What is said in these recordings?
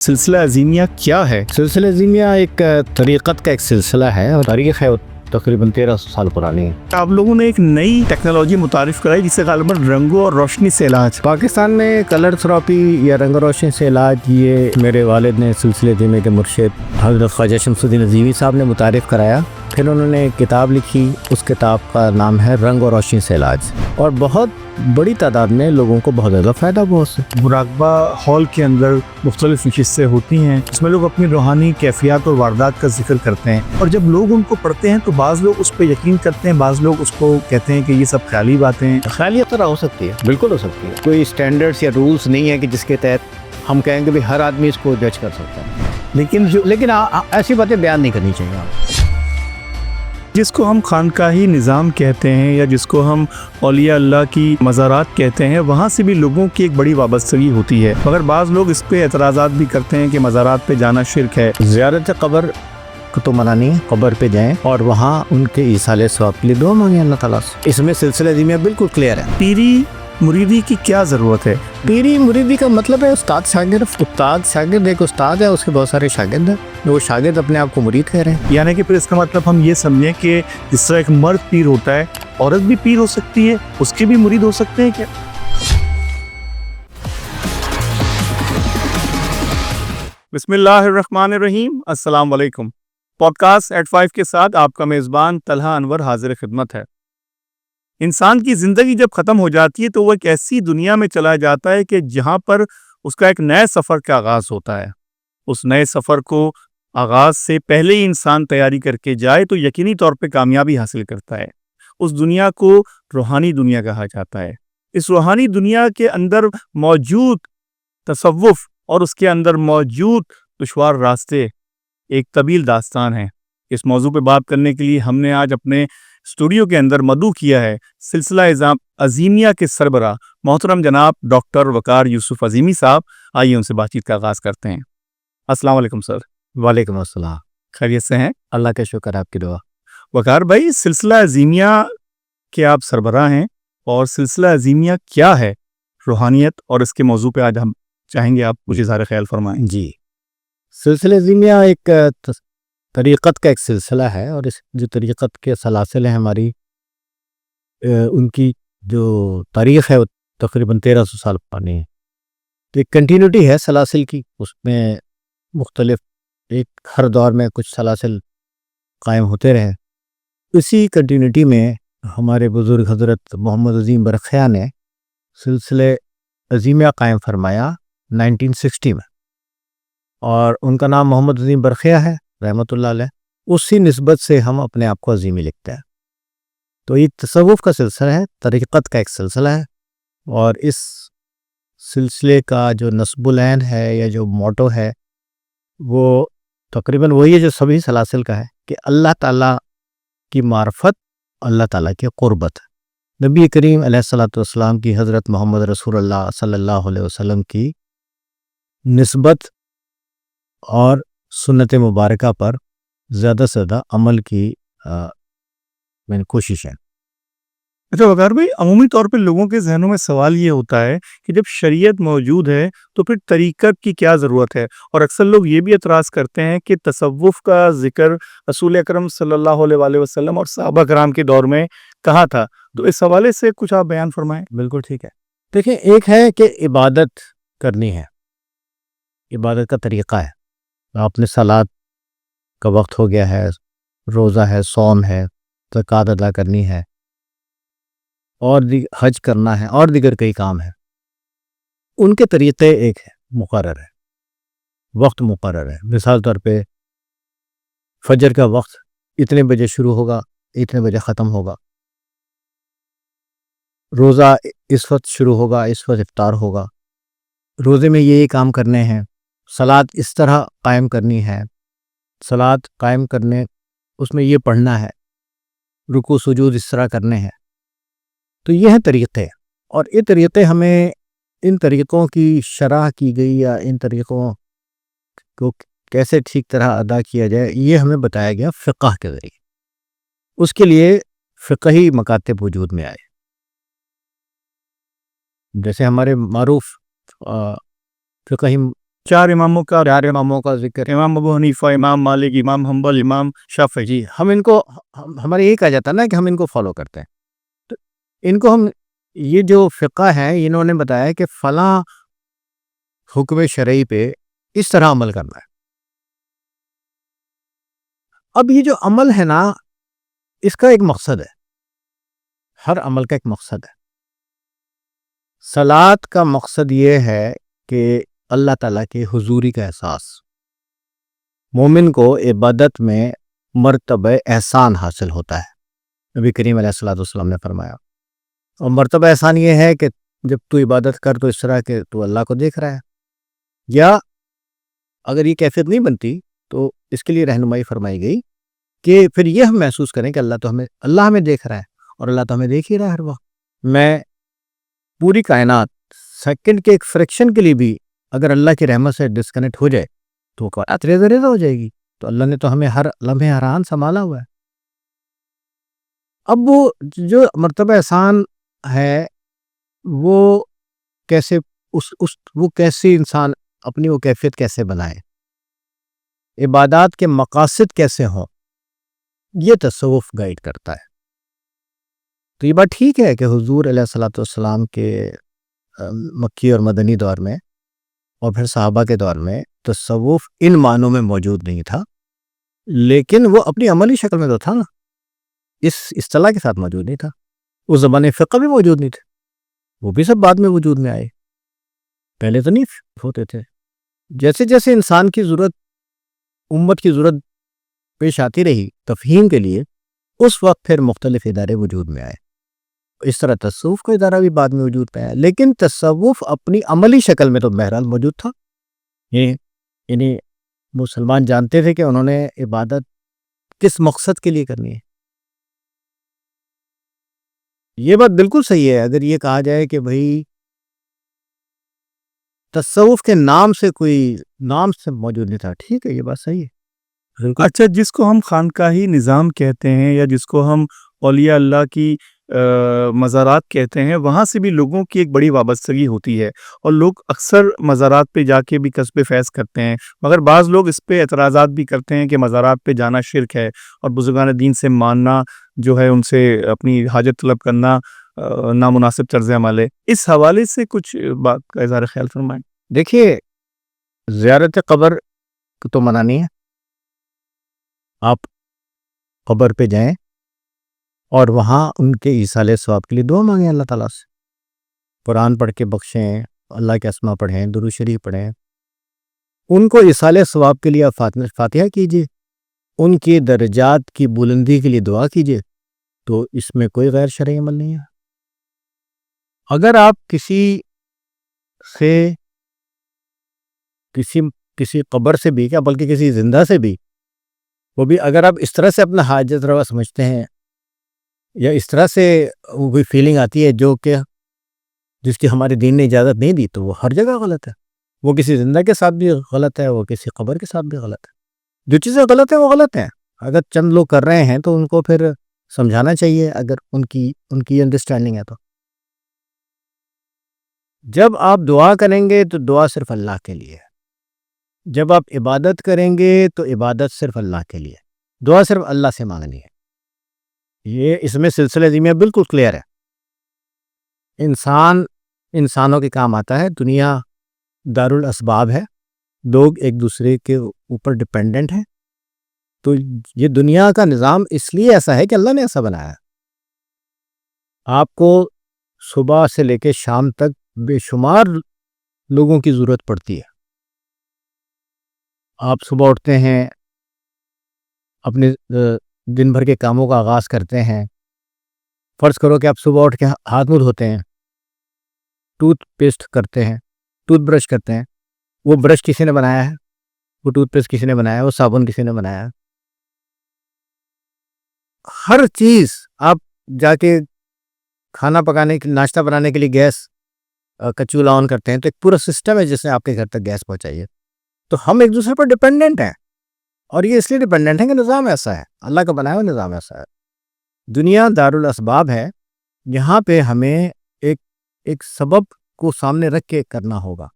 سلسلہ عظیمیہ کیا ہے؟ سلسلہ عظیمیہ ایک طریقت کا ایک سلسلہ ہے اور تاریخ ہے تقریباً 1300 سال پرانی ہے۔ آپ لوگوں نے ایک نئی ٹیکنالوجی متعارف کرائی جسے غالباً رنگوں اور روشنی سے علاج۔ پاکستان میں کلر تھراپی یا رنگ روشنی سے علاج یہ میرے والد نے سلسلہ عظیمیہ کے مرشد حضرت خواجہ شمس الدین عظیمی صاحب نے متعارف کرایا۔ پھر انہوں نے ایک کتاب لکھی، اس کتاب کا نام ہے رنگ اور روشنی سے علاج، اور بہت بڑی تعداد میں لوگوں کو بہت زیادہ فائدہ ہوا اس سے۔ مراقبہ ہال کے اندر مختلف نشستیں ہوتی ہیں جس میں لوگ اپنی روحانی کیفیات اور واردات کا ذکر کرتے ہیں، اور جب لوگ ان کو پڑھتے ہیں تو بعض لوگ اس پہ یقین کرتے ہیں، بعض لوگ اس کو کہتے ہیں کہ یہ سب خیالی باتیں ہیں۔ خیالیت طرح ہو سکتی ہے، بالکل ہو سکتی ہے، کوئی اسٹینڈرڈز یا رولز نہیں ہے کہ جس کے تحت ہم کہیں کہ ہر آدمی اس کو جج کر سکتا ہے، لیکن ایسی باتیں بیان نہیں کرنی چاہیے۔ جس کو ہم خانقاہی نظام کہتے ہیں یا جس کو ہم اولیاء اللہ کی مزارات کہتے ہیں، وہاں سے بھی لوگوں کی ایک بڑی وابستگی ہوتی ہے، مگر بعض لوگ اس پہ اعتراضات بھی کرتے ہیں کہ مزارات پہ جانا شرک ہے۔ زیارت قبر کو تو منع نہیں ہے، قبر پہ جائیں اور وہاں ان کے ایصال ثواب کے لیے دعا مانگیں اللہ تعالیٰ سے۔ اس میں سلسلہ عظیمیہ بالکل کلیئر ہے۔ پیری مریدی کی کیا ضرورت ہے؟ پیری مریدی کا مطلب ہے استاد شاگرد۔ استاد شاگرد، ایک استاد ہے، اس کے بہت سارے شاگرد ہیں، وہ شاگرد اپنے آپ کو مرید کہہ رہے ہیں۔ یعنی کہ پھر اس کا مطلب ہم یہ سمجھیں کہ جس طرح ایک مرد پیر ہوتا ہے، عورت بھی پیر ہو سکتی ہے، اس کے بھی مرید ہو سکتے ہیں کیا؟ بسم اللہ الرحمن الرحیم، السلام علیکم۔ پوڈ کاسٹ ایٹ 5 کے ساتھ آپ کا میزبان طلحہ انور حاضر خدمت ہے۔ انسان کی زندگی جب ختم ہو جاتی ہے تو وہ ایک ایسی دنیا میں چلا جاتا ہے کہ جہاں پر اس کا ایک نئے سفر کا آغاز ہوتا ہے۔ اس نئے سفر کو آغاز سے پہلے ہی انسان تیاری کر کے جائے تو یقینی طور پہ کامیابی حاصل کرتا ہے۔ اس دنیا کو روحانی دنیا کہا جاتا ہے۔ اس روحانی دنیا کے اندر موجود تصوف اور اس کے اندر موجود دشوار راستے ایک طویل داستان ہے۔ اس موضوع پہ بات کرنے کے لیے ہم نے آج اپنے اسٹوڈیو کے اندر مدعو کیا ہے سلسلہ عظیمیہ کے سربراہ محترم جناب ڈاکٹر وقار یوسف عظیمی صاحب۔ آئیے ان سے بات چیت کا آغاز کرتے ہیں۔ السلام علیکم سر۔ وعلیکم السلام۔ خیریت سے ہیں؟ اللہ کا شکر، آپ کی دعا۔ وقار بھائی، سلسلہ عظیمیہ کے آپ سربراہ ہیں، اور سلسلہ عظیمیہ کیا ہے؟ روحانیت اور اس کے موضوع پہ آج ہم چاہیں گے آپ کچھ اظہار خیال فرمائیں۔ جی، سلسلہ عظیمیہ ایک طریقت کا ایک سلسلہ ہے، اور اس جو طریقت کے سلاسل ہیں ہماری، ان کی جو تاریخ ہے وہ تقریباً 1300 سال پرانی ہے۔ تو ایک کنٹینیوٹی ہے سلاسل کی، اس میں مختلف ایک ہر دور میں کچھ سلاسل قائم ہوتے رہے۔ اسی کنٹینیوٹی میں ہمارے بزرگ حضرت محمد عظیم برقیہ نے سلسلہ عظیمیہ قائم فرمایا 1960 میں، اور ان کا نام محمد عظیم برقیہ ہے رحمۃ اللہ علیہ۔ اسی نسبت سے ہم اپنے آپ کو عظیمی لکھتے ہیں۔ تو یہ تصوف کا سلسلہ ہے، طریقت کا ایک سلسلہ ہے، اور اس سلسلے کا جو نصب العین ہے یا جو موٹو ہے وہ تقریباً وہی ہے جو سبھی سلاسل کا ہے، کہ اللہ تعالیٰ کی معرفت، اللہ تعالیٰ کی قربت۔ نبی کریم علیہ الصلوۃ والسلام کی، حضرت محمد رسول اللہ صلی اللہ علیہ وسلم کی نسبت اور سنت مبارکہ پر زیادہ سے زیادہ عمل کی کوشش ہے۔ اچھا وقار بھائی، عمومی طور پہ لوگوں کے ذہنوں میں سوال یہ ہوتا ہے کہ جب شریعت موجود ہے تو پھر طریقت کی کیا ضرورت ہے، اور اکثر لوگ یہ بھی اعتراض کرتے ہیں کہ تصوف کا ذکر رسول اکرم صلی اللہ علیہ وآلہ وسلم اور صحابہ کرام کے دور میں کہا تھا، تو اس حوالے سے کچھ آپ بیان فرمائیں۔ بالکل ٹھیک ہے۔ دیکھیں، ایک ہے کہ عبادت کرنی ہے، عبادت کا طریقہ ہے۔ آپ نے صلات کا وقت ہو گیا ہے، روزہ ہے، صوم ہے، زکوٰۃ ادا کرنی ہے، اور حج کرنا ہے، اور دیگر کئی کام ہیں۔ ان کے طریقے ایک ہے، مقرر ہے، وقت مقرر ہے۔ مثال طور پہ فجر کا وقت اتنے بجے شروع ہوگا، اتنے بجے ختم ہوگا۔ روزہ اس وقت شروع ہوگا، اس وقت افطار ہوگا۔ روزے میں یہ کام کرنے ہیں، صلات اس طرح قائم کرنی ہے، صلات قائم کرنے اس میں یہ پڑھنا ہے، رکوع سجود اس طرح کرنے ہیں۔ تو یہ ہیں طریقے، اور یہ طریقے ہمیں، ان طریقوں کی شرح کی گئی یا ان طریقوں کو کیسے ٹھیک طرح ادا کیا جائے، یہ ہمیں بتایا گیا فقہ کے ذریعے۔ اس کے لیے فقہی مکاتب وجود میں آئے، جیسے ہمارے معروف فقہی 4 اماموں کا 4 اماموں کا ذکر ہے. امام ابو حنیفہ، امام مالک، امام حنبل، امام شافعی. جی ہم ان کو ہمارے یہی کہا جاتا ہے نا کہ ہم ان کو فالو کرتے ہیں. تو ان کو ہم یہ جو فقہ ہے انہوں نے بتایا کہ فلاں حکم شرعی پہ اس طرح عمل کرنا ہے. اب یہ جو عمل ہے نا اس کا ایک مقصد ہے، ہر عمل کا ایک مقصد ہے. صلاۃ کا مقصد یہ ہے کہ اللہ تعالیٰ کی حضوری کا احساس، مومن کو عبادت میں مرتبہ احسان حاصل ہوتا ہے. نبی کریم علیہ الصلوۃ والسلام نے فرمایا. اور مرتبہ احسان یہ ہے کہ جب تو عبادت کر تو اس طرح کہ تو اللہ کو دیکھ رہا ہے. یا اگر یہ کیفیت نہیں بنتی تو اس کے لیے رہنمائی فرمائی گئی کہ پھر یہ ہم محسوس کریں کہ اللہ ہمیں دیکھ رہا ہے، اور اللہ تو ہمیں دیکھ ہی رہا ہے ہر وقت. میں پوری کائنات سیکنڈ کے ایک فریکشن کے لیے بھی اگر اللہ کی رحمت سے ڈسکنیکٹ ہو جائے تو وہ کائنات ریزہ ریزہ ہو جائے گی. تو اللہ نے تو ہمیں ہر لمحے ہر آن سنبھالا ہوا ہے. اب وہ جو مرتبہ احسان ہے وہ کیسے وہ کیسے انسان اپنی وہ کیفیت کیسے بنائے، عبادات کے مقاصد کیسے ہوں، یہ تصوف گائیڈ کرتا ہے. تو یہ بات ٹھیک ہے کہ حضور علیہ الصلوۃ والسلام کے مکی اور مدنی دور میں اور پھر صحابہ کے دور میں تصوف ان معنوں میں موجود نہیں تھا، لیکن وہ اپنی عملی شکل میں تو تھا نا، اس اصطلاح کے ساتھ موجود نہیں تھا. اس زمانے فقہ بھی موجود نہیں تھے، وہ بھی سب بعد میں وجود میں آئے، پہلے تو نہیں ہوتے تھے. جیسے جیسے انسان کی ضرورت، امت کی ضرورت پیش آتی رہی تفہیم کے لیے، اس وقت پھر مختلف ادارے وجود میں آئے. اس طرح تصوف کا ادارہ بھی بعد میں وجود میں آیا، لیکن تصوف اپنی عملی شکل میں تو بہرحال موجود تھا. یعنی مسلمان جانتے تھے کہ انہوں نے عبادت کس مقصد کے لیے کرنی ہے. یہ بات بالکل صحیح ہے. اگر یہ کہا جائے کہ بھئی تصوف کے نام سے موجود نہیں تھا، ٹھیک ہے، یہ بات صحیح ہے. اچھا، جس کو ہم خانقاہی نظام کہتے ہیں یا جس کو ہم اولیاء اللہ کی مزارات کہتے ہیں، وہاں سے بھی لوگوں کی ایک بڑی وابستگی ہوتی ہے اور لوگ اکثر مزارات پہ جا کے بھی کسب فیض کرتے ہیں. مگر بعض لوگ اس پہ اعتراضات بھی کرتے ہیں کہ مزارات پہ جانا شرک ہے اور بزرگان دین سے ماننا جو ہے، ان سے اپنی حاجت طلب کرنا نامناسب طرز عمل ہے. اس حوالے سے کچھ بات کا اظہار خیال فرمائیں. دیکھیے، زیارت قبر تو منع نہیں ہے. آپ قبر پہ جائیں اور وہاں ان کے ایصال ثواب کے لیے دعا مانگیں اللہ تعالیٰ سے، قرآن پڑھ کے بخشیں، اللہ کے اسما پڑھیں، درود شریف پڑھیں، ان کو ایصال ثواب کے لیے آپ فاتحہ کیجیے، ان کی درجات کی بلندی کے لیے دعا کیجیے. تو اس میں کوئی غیر شرعی عمل نہیں ہے. اگر آپ کسی قبر سے بھی، کیا بلکہ کسی زندہ سے بھی، وہ بھی اگر آپ اس طرح سے اپنا حاجت روا سمجھتے ہیں یا اس طرح سے وہ کوئی فیلنگ آتی ہے جو کہ جس کی ہمارے دین نے اجازت نہیں دی، تو وہ ہر جگہ غلط ہے. وہ کسی زندہ کے ساتھ بھی غلط ہے، وہ کسی قبر کے ساتھ بھی غلط ہے. جو چیزیں غلط ہیں وہ غلط ہیں. اگر چند لوگ کر رہے ہیں تو ان کو پھر سمجھانا چاہیے، اگر ان کی انڈرسٹینڈنگ ہے. تو جب آپ دعا کریں گے تو دعا صرف اللہ کے لیے ہے. جب آپ عبادت کریں گے تو عبادت صرف اللہ کے لیے، دعا صرف اللہ سے مانگنی ہے. یہ اس میں سلسلہ ضمیہ بالکل کلیئر ہے. انسانوں کے کام آتا ہے. دنیا دارالاسباب ہے، لوگ ایک دوسرے کے اوپر ڈپینڈنٹ ہیں. تو یہ دنیا کا نظام اس لیے ایسا ہے کہ اللہ نے ایسا بنایا ہے. آپ کو صبح سے لے کے شام تک بے شمار لوگوں کی ضرورت پڑتی ہے. آپ صبح اٹھتے ہیں، اپنے دن بھر کے کاموں کا آغاز کرتے ہیں. فرض کرو کہ آپ صبح اٹھ کے ہاتھ منہ دھوتے ہیں، ٹوتھ پیسٹ کرتے ہیں، ٹوتھ برش کرتے ہیں. وہ برش کسی نے بنایا ہے، وہ ٹوتھ پیسٹ کسی نے بنایا ہے، وہ صابن کسی نے بنایا ہے. ہر چیز آپ جا کے کھانا پکانے کے، ناشتہ بنانے کے لیے گیس کا چولہا آن کرتے ہیں تو ایک پورا سسٹم ہے جس نے آپ کے گھر تک گیس پہنچائی ہے. تو ہم ایک دوسرے پر ڈپینڈنٹ ہیں، اور یہ اس لیے ڈپینڈنٹ ہے کہ نظام ایسا ہے، اللہ کا بنایا ہوا نظام ایسا ہے. دنیا دارالاسباب ہے، یہاں پہ ہمیں ایک سبب کو سامنے رکھ کے کرنا ہوگا.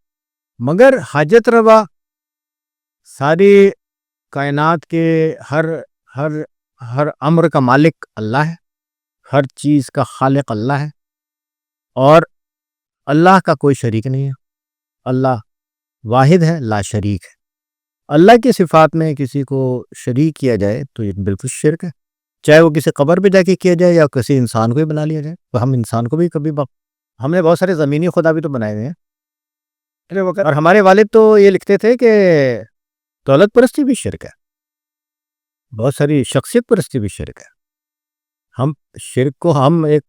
مگر حاجت روا ساری کائنات کے ہر ہر ہر امر کا مالک اللہ ہے، ہر چیز کا خالق اللہ ہے، اور اللہ کا کوئی شریک نہیں ہے۔ اللہ واحد ہے، لا شریک ہے۔ اللہ کی صفات میں کسی کو شریک کیا جائے تو یہ بالکل شرک ہے، چاہے وہ کسی قبر پہ جا کے کیا جائے یا کسی انسان کو ہی بنا لیا جائے۔ تو ہم انسان کو بھی کبھی ہم نے بہت سارے زمینی خدا بھی تو بنائے ہوئے ہیں، اور ہمارے والد تو یہ لکھتے تھے کہ دولت پرستی بھی شرک ہے، بہت ساری شخصیت پرستی بھی شرک ہے۔ ہم شرک کو ہم ایک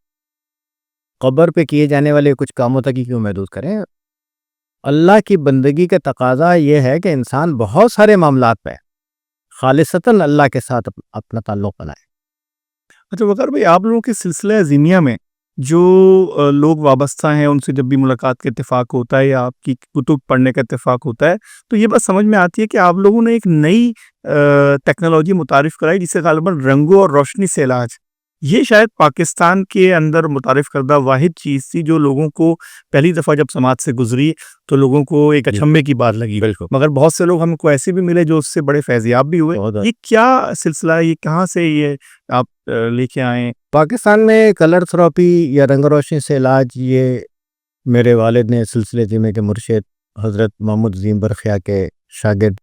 قبر پہ کیے جانے والے کچھ کاموں تک ہی کیوں محدود کریں؟ اللہ کی بندگی کا تقاضا یہ ہے کہ انسان بہت سارے معاملات پہ خالصتاً اللہ کے ساتھ اپنا تعلق بنائے۔ اچھا وقار بھائی، آپ لوگوں کے سلسلہ ازیمیہ میں جو لوگ وابستہ ہیں ان سے جب بھی ملاقات کا اتفاق ہوتا ہے یا آپ کی کتب پڑھنے کا اتفاق ہوتا ہے تو یہ بات سمجھ میں آتی ہے کہ آپ لوگوں نے ایک نئی ٹیکنالوجی متعارف کرائی جسے غالباً رنگوں اور روشنی سے علاج۔ یہ شاید پاکستان کے اندر متعارف کردہ واحد چیز تھی جو لوگوں کو پہلی دفعہ جب سماج سے گزری تو لوگوں کو ایک اچنبھے کی بات لگی، بالکل، مگر بہت سے لوگ ہم کو ایسے بھی ملے جو اس سے بڑے فیضیاب بھی ہوئے۔ بہت یہ کیا سلسلہ ہے؟ یہ کہاں سے یہ آپ لے کے آئیں؟ پاکستان میں کلر تھراپی یا رنگ روشنی سے علاج یہ میرے والد نے سلسلے ازیمیہ کے مرشد حضرت محمد عظیم برخیا کے شاگرد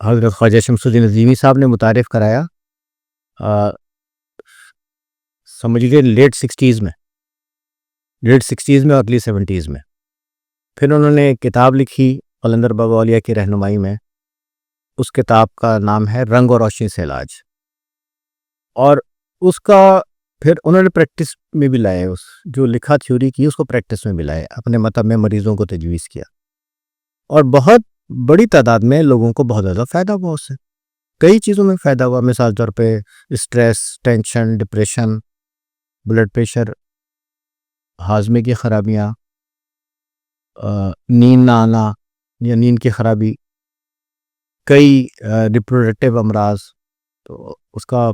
حضرت خواجہ شمس الدین عظیمی صاحب نے متعارف کرایا، سمجھ لیجیے لیٹ سکسٹیز میں اور ارلی 70s میں۔ پھر انہوں نے ایک کتاب لکھی قلندر بابا اولیاء کی رہنمائی میں، اس کتاب کا نام ہے رنگ اور روشنی سے علاج، اور اس کا پھر انہوں نے پریکٹس میں بھی لائے، اس جو لکھا تھیوری کی اس کو پریکٹس میں بھی لائے، اپنے مطلب میں مریضوں کو تجویز کیا، اور بہت بڑی تعداد میں لوگوں کو بہت زیادہ فائدہ ہوا اس سے، کئی چیزوں میں فائدہ ہوا۔ مثال طور پہ stress, tension, depression, blood pressure, ہاضمے کی خرابیاں، نیند نہ آنا یا نیند کی خرابی، کئی ریپروڈکٹیو امراض، تو اس کا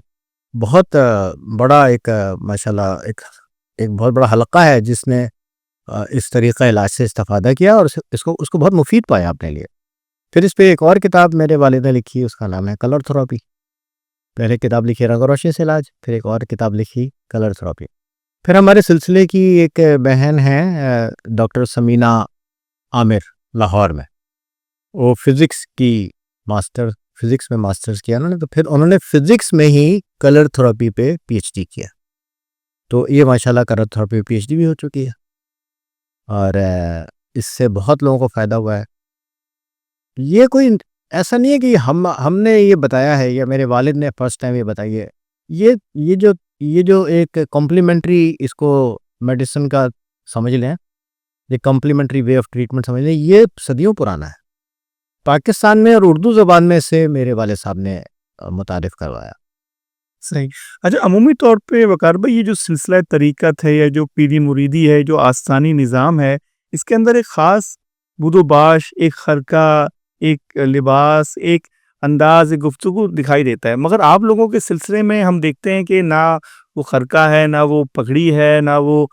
بہت بڑا ایک ماشاءاللہ ایک بہت بڑا حلقہ ہے جس نے اس طریقہ علاج سے استفادہ کیا اور اس کو بہت مفید پایا اپنے لیے۔ پھر اس پہ ایک اور کتاب میرے والد نے لکھی، اس کا نام ہے کلر تھراپی۔ پہلے کتاب لکھی رنگ و روشنی سے علاج، پھر ایک اور کتاب لکھی کلر تھراپی۔ پھر ہمارے سلسلے کی ایک بہن ہے ڈاکٹر سمینہ عامر، لاہور میں، وہ فزکس میں ماسٹرز کیا انہوں نے، تو پھر انہوں نے فزکس میں ہی کلر تھراپی پہ پی ایچ ڈی کیا، تو یہ ماشاءاللہ کلر تھراپی پہ پی ایچ ڈی بھی ہو چکی ہے، اور اس سے بہت لوگوں کو فائدہ ہوا ہے۔ یہ کوئی ایسا نہیں ہے کہ ہم نے یہ بتایا ہے یا میرے والد نے فرسٹ ٹائم یہ بتائی ہے، یہ جو ایک کمپلیمنٹری، اس کو میڈیسن کا سمجھ لیں، یہ کمپلیمنٹری وے آف ٹریٹمنٹ سمجھ لیں، یہ صدیوں پرانا ہے پاکستان میں، اور اردو زبان میں سے میرے والد صاحب نے متعارف کروایا۔ صحیح۔ اچھا، عمومی طور پہ وقار بھائی یہ جو سلسلہ طریقت ہے یا جو پیری مریدی ہے، جو آستانی نظام ہے، اس کے اندر ایک خاص بود و باش، ایک خرقہ، ایک لباس، ایک انداز گفتگو دکھائی دیتا ہے، مگر آپ لوگوں کے سلسلے میں ہم دیکھتے ہیں کہ نہ وہ خرقہ ہے، نہ وہ پگڑی ہے، نہ وہ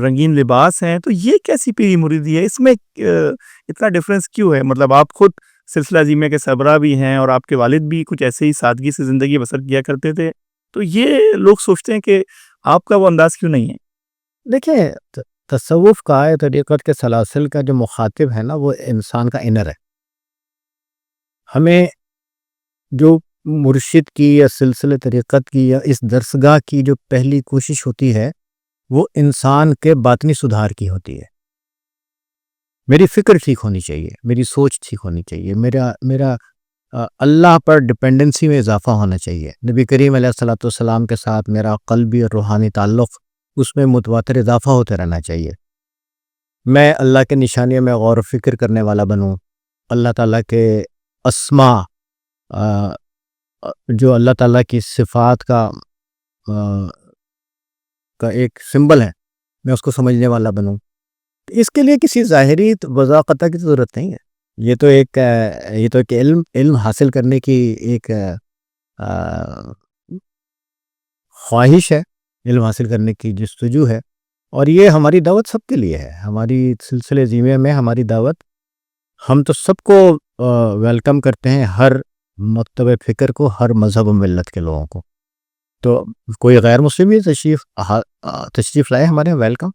رنگین لباس ہیں، تو یہ کیسی پیری مریدی ہے؟ اس میں اتنا ڈفرینس کیوں ہے؟ مطلب آپ خود سلسلہ ازیمیہ کے سربراہ بھی ہیں اور آپ کے والد بھی کچھ ایسے ہی سادگی سے زندگی بسر کیا کرتے تھے، تو یہ لوگ سوچتے ہیں کہ آپ کا وہ انداز کیوں نہیں ہے؟ دیکھیں، تصوف کا، طریقت کے سلاسل کا جو مخاطب ہے نا، وہ انسان کا انر ہے۔ ہمیں جو مرشد کی یا سلسلہ طریقت کی یا اس درسگاہ کی جو پہلی کوشش ہوتی ہے وہ انسان کے باطنی سدھار کی ہوتی ہے۔ میری فکر ٹھیک ہونی چاہیے، میری سوچ ٹھیک ہونی چاہیے، میرا اللہ پر ڈپینڈنسی میں اضافہ ہونا چاہیے، نبی کریم علیہ الصلوۃ والسلام کے ساتھ میرا قلبی اور روحانی تعلق، اس میں متواتر اضافہ ہوتے رہنا چاہیے، میں اللہ کے نشانیوں میں غور و فکر کرنے والا بنوں، اللہ تعالیٰ کے اسماء، جو اللہ تعالیٰ کی صفات کا ایک سمبل ہے، میں اس کو سمجھنے والا بنوں۔ اس کے لیے کسی ظاہری وضاحت کی ضرورت نہیں ہے، یہ تو ایک علم حاصل کرنے کی ایک خواہش ہے، علم حاصل کرنے کی جستجو ہے، اور یہ ہماری دعوت سب کے لیے ہے. ہماری سلسلے زیمیہ میں ہماری دعوت ہم تو سب کو ویلکم کرتے ہیں، ہر مکتب فکر کو، ہر مذہب و ملت کے لوگوں کو. تو کوئی غیر مسلم بھی تشریف لائے ہمارے ویلکم.